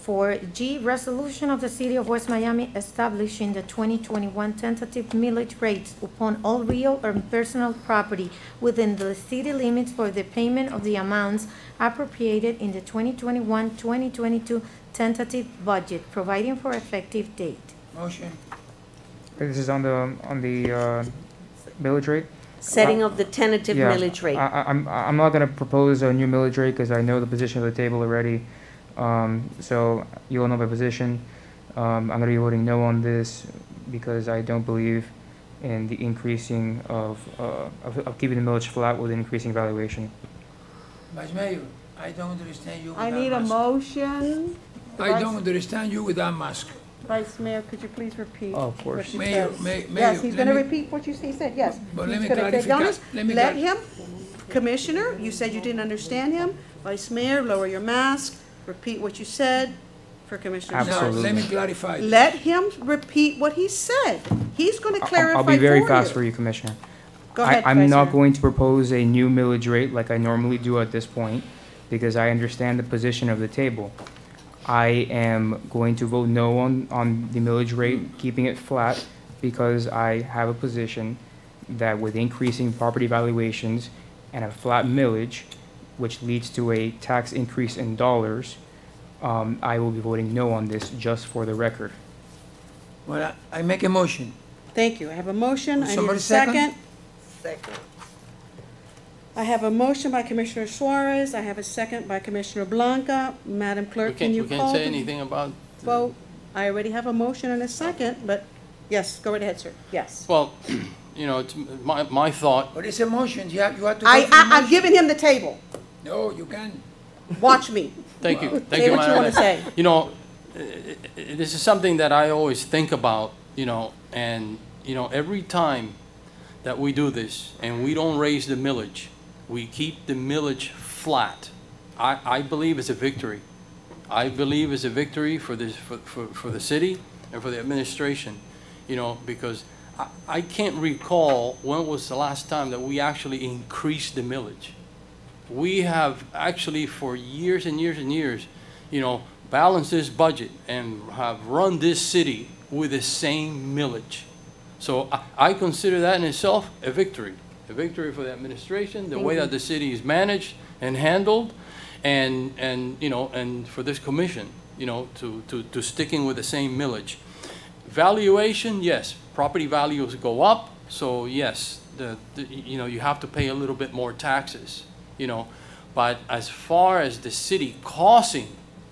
S2: 4G, resolution of the City of West Miami establishing the 2021 tentative millage rates upon all real or personal property within the city limits for the payment of the amounts appropriated in the 2021-2022 tentative budget, providing for effective date.
S7: Motion.
S11: This is on the millage rate.
S4: Setting of the tentative
S11: Yeah,
S4: millage rate.
S11: I'm not gonna propose a new millage rate because I know the position of the table already. So you all know my position. I'm gonna be voting no on this because I don't believe in the increasing of keeping the millage flat with increasing valuation.
S7: Vice Mayor, I don't understand you with
S1: I
S7: that
S1: need a
S7: mask.
S1: motion.
S7: I don't understand you with that mask.
S1: Vice Mayor, could you please repeat?
S11: Oh, of course.
S1: what you
S7: Mayor,
S1: said?
S7: Mayor,
S1: Yes, he's
S7: let
S1: gonna
S7: me-
S1: repeat what he said, yes.
S7: But
S1: He's
S7: let me
S1: gonna take
S7: clarify-
S1: honest.
S7: let me
S1: Let
S7: clar-
S1: him, Commissioner, you said you didn't understand him. Vice Mayor, lower your mask, repeat what you said for Commissioner
S7: Now,
S11: Absolutely.
S1: Suarez.
S7: let me clarify.
S1: Let him repeat what he said. He's gonna clarify
S11: I'll be very
S1: for
S11: fast
S1: you.
S11: for you, Commissioner.
S1: Go ahead,
S11: I'm
S1: Vice
S11: not
S1: Mayor.
S11: going to propose a new millage rate like I normally do at this point, because I understand the position of the table. I am going to vote no on the millage rate, keeping it flat, because I have a position that with increasing property valuations and a flat millage, which leads to a tax increase in dollars, I will be voting no on this, just for the record.
S7: Well, I make a motion.
S1: Thank you. I have a motion. I need a
S7: Somebody second?
S1: second.
S8: Second.
S1: I have a motion by Commissioner Suarez. I have a second by Commissioner Blanca. Madam
S9: We
S1: Clerk, can
S9: can't,
S1: you
S9: we can't
S1: call
S9: say
S1: the
S9: anything about.
S1: vote? I already have a motion and a second, but yes, go right ahead, sir. Yes.
S9: Well, you know, it's my thought,
S7: But it's a motion, you have to go
S1: I'm
S7: through the motion.
S1: giving him the table.
S7: No, you can't.
S1: Watch me.
S9: thank you, thank
S1: Say
S9: you,
S1: what you
S9: Madam
S1: want to
S9: Mayor.
S1: say.
S9: You know, this is something that I always think about, you know, and, you know, every time that we do this and we don't raise the millage, we keep the millage flat, I believe it's a victory. I believe it's a victory for this, for the city and for the administration, you know, because I can't recall when was the last time that we actually increased the millage. We have actually for years and years and years, you know, balanced this budget and have run this city with the same millage. So I consider that in itself a victory for the administration, the way that the city is managed and handled, and you know, and for this commission, you know, to sticking with the same millage. Valuation, yes, property values go up, so yes, you know, you have to pay a little bit more taxes, you know, but as far as the city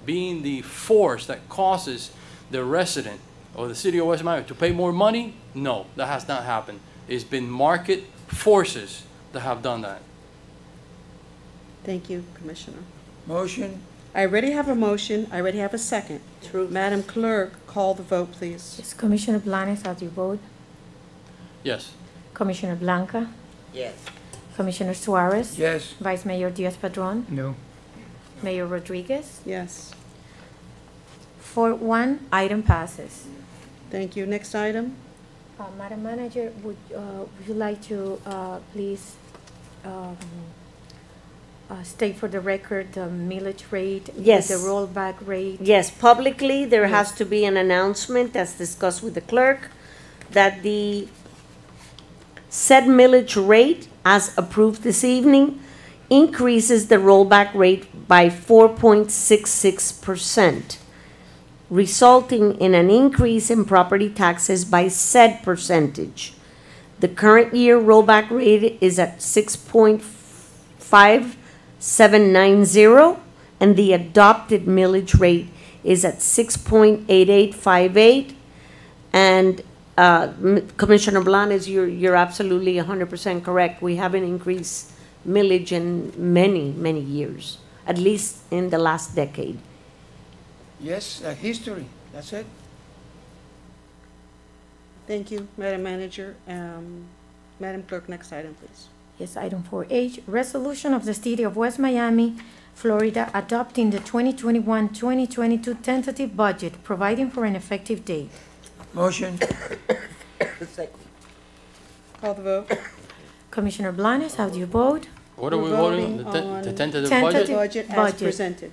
S9: being the force that causes the resident or the city of West Miami to pay more money, no, that has not happened. It's been market forces that have done that.
S1: Thank you, Commissioner.
S7: Motion,
S1: I already have a motion. I already have a second. Madam Clerk, call the vote, please.
S2: Yes, Commissioner Blanes, how do you vote?
S9: Yes.
S2: Commissioner Blanca?
S8: Yes.
S2: Commissioner Suarez?
S7: yes.
S2: Vice Mayor Diaz-Padrón?
S11: No.
S2: Mayor Rodriguez?
S1: Yes.
S2: 4-1, item passes.
S1: Thank you. Next item.
S2: Madam Manager, would you like to please state for the record the millage rate?
S4: Yes.
S2: The rollback rate?
S4: Yes, publicly, there has
S2: Yes.
S4: to be an announcement as discussed with the clerk that the said millage rate, as approved this evening, increases the rollback rate by 4.66%, resulting in an increase in property taxes by said percentage. The current year rollback rate is at 6.4%, 5.790, and the adopted millage rate is at 6.8858. And Commissioner Blanes, you're absolutely 100% correct. We haven't increased millage in many, many years, at least in the last decade.
S7: Yes, history, that's it.
S1: Thank you, Madam Manager. Madam Clerk, next item, please.
S2: Yes, item 4H, resolution of the City of West Miami, Florida, adopting the 2021-2022 tentative budget, providing for an effective date.
S7: Motion,
S8: Second.
S1: Call the vote.
S2: Commissioner Blanes, how do you vote?
S9: What are
S1: We're
S9: we voting?
S1: voting
S9: The
S1: on
S9: tentative
S2: Tentative
S9: budget?
S1: Budget as
S2: Budget.
S1: presented.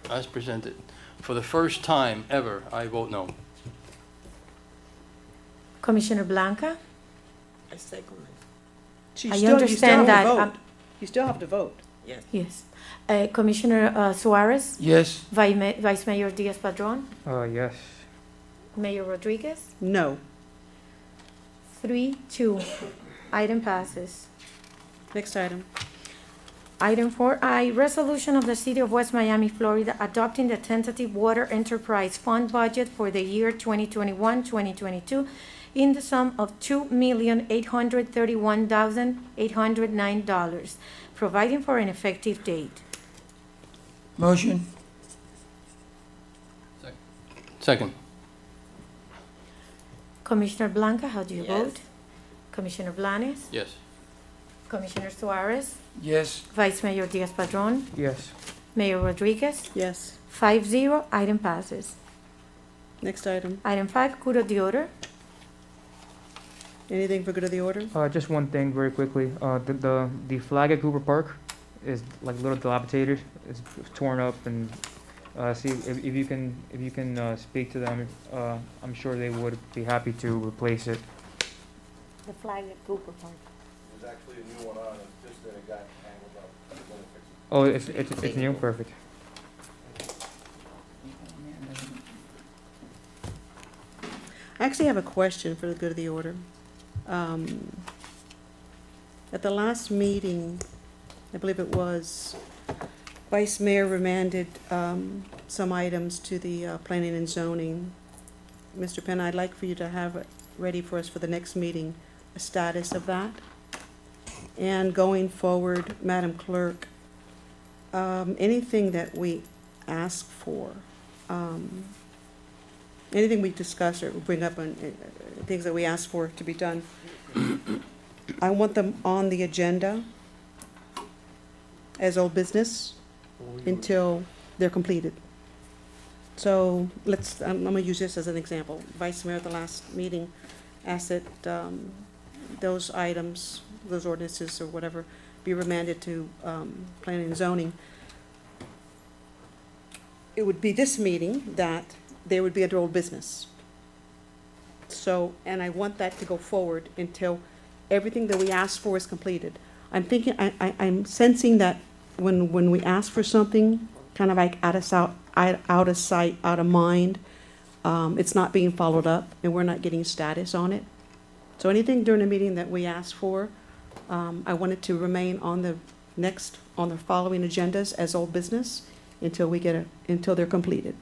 S9: As presented. For the first time ever, I vote no.
S2: Commissioner Blanca?
S8: I second it.
S1: You
S2: I
S1: still- you still
S2: understand
S1: have to
S2: that,
S1: vote. You still have to vote.
S8: Yes.
S2: Yes. Commissioner Suarez?
S7: yes.
S2: Vice Mayor Diaz-Padrón?
S11: Yes.
S2: Mayor Rodriguez?
S1: No.
S2: 3-2. Item passes.
S1: Next item.
S2: Item 4I, resolution of the City of West Miami, Florida, adopting the tentative water enterprise fund budget for the year 2021-2022 in the sum of $2,831,809, providing for an effective date.
S7: Motion,
S9: Second.
S2: Commissioner Blanca, how do you
S8: Yes.
S2: vote? Commissioner Blanes?
S9: Yes.
S2: Commissioner Suarez?
S7: yes.
S2: Vice Mayor Diaz-Padrón?
S11: Yes.
S2: Mayor Rodriguez?
S1: Yes.
S2: 5-0, item passes.
S1: Next item.
S2: Item 5, good of the order.
S1: Anything for good of the order?
S11: Just one thing very quickly. The flag at Cooper Park is like a little dilapidated. It's torn up, and see if you can speak to them. I'm sure they would be happy to replace it.
S4: The flag at Cooper Park.
S5: There's actually a new one on, it's just that it got tangled up.
S11: Oh, it's new, perfect.
S1: I actually have a question for the good of the order. At the last meeting, I believe it was, Vice Mayor remanded some items to the Planning and Zoning. Mr. Penn, I'd like for you to have it ready for us for the next meeting, a status of that. And going forward, Madam Clerk, anything that we ask for, anything we discuss or bring up on things that we ask for to be done, I want them on the agenda as old business until they're completed. So I'm gonna use this as an example. Vice Mayor at the last meeting asked that those items, those ordinances or whatever, be remanded to Planning and Zoning. It would be this meeting that they would be under old business. So, and I want that to go forward until everything that we ask for is completed. I'm thinking, I'm sensing that when we ask for something, kind of like out of sight, out of mind, it's not being followed up and we're not getting status on it. So anything during the meeting that we ask for, I want it to remain on the following agendas as old business until until they're completed.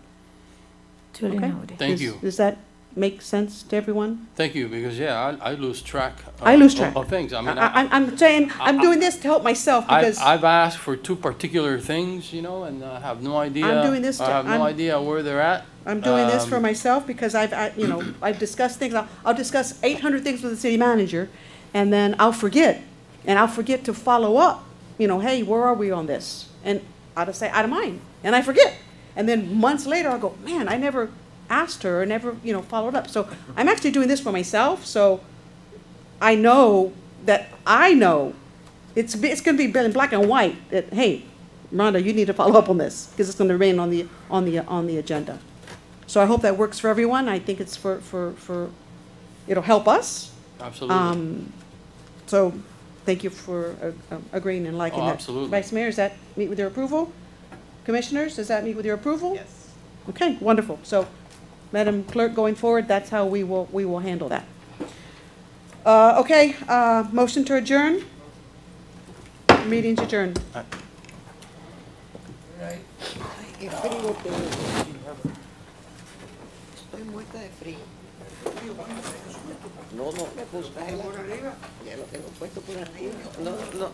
S2: Duly
S1: Okay.
S2: noted.
S9: Thank you.
S1: Does that make sense to everyone?
S9: Thank you, because, yeah, I lose track.
S1: I lose track.
S9: Of things. I mean,
S1: I'm saying, I'm doing this to help myself because
S9: I've asked for two particular things, you know, and I have no idea.
S1: I'm doing this
S9: I have no idea where they're at.
S1: I'm doing this for myself because I've discussed things. I'll discuss 800 things with the city manager, and then I'll forget to follow up. Hey, where are we on this? And out of mind, and I forget. And then months later, I'll go, man, I never asked her or never, followed up. So I'm actually doing this for myself. So I know it's going to be in black and white that, hey, Rhonda, you need to follow up on this because it's going to remain on the agenda. So I hope that works for everyone. I think it's it'll help us.
S9: Absolutely.
S1: So thank you for agreeing and liking that.
S9: Absolutely.
S1: Vice Mayor, does that meet with your approval? Commissioners, does that meet with your approval?
S8: Yes.
S1: Okay, wonderful. So, Madam Clerk, going forward, that's how we will handle that. Okay, motion to adjourn? Meeting's adjourned.
S8: Qué frío tengo. Estoy muerta de frío. No, me gusta el... Ya lo tengo puesto por arriba. No.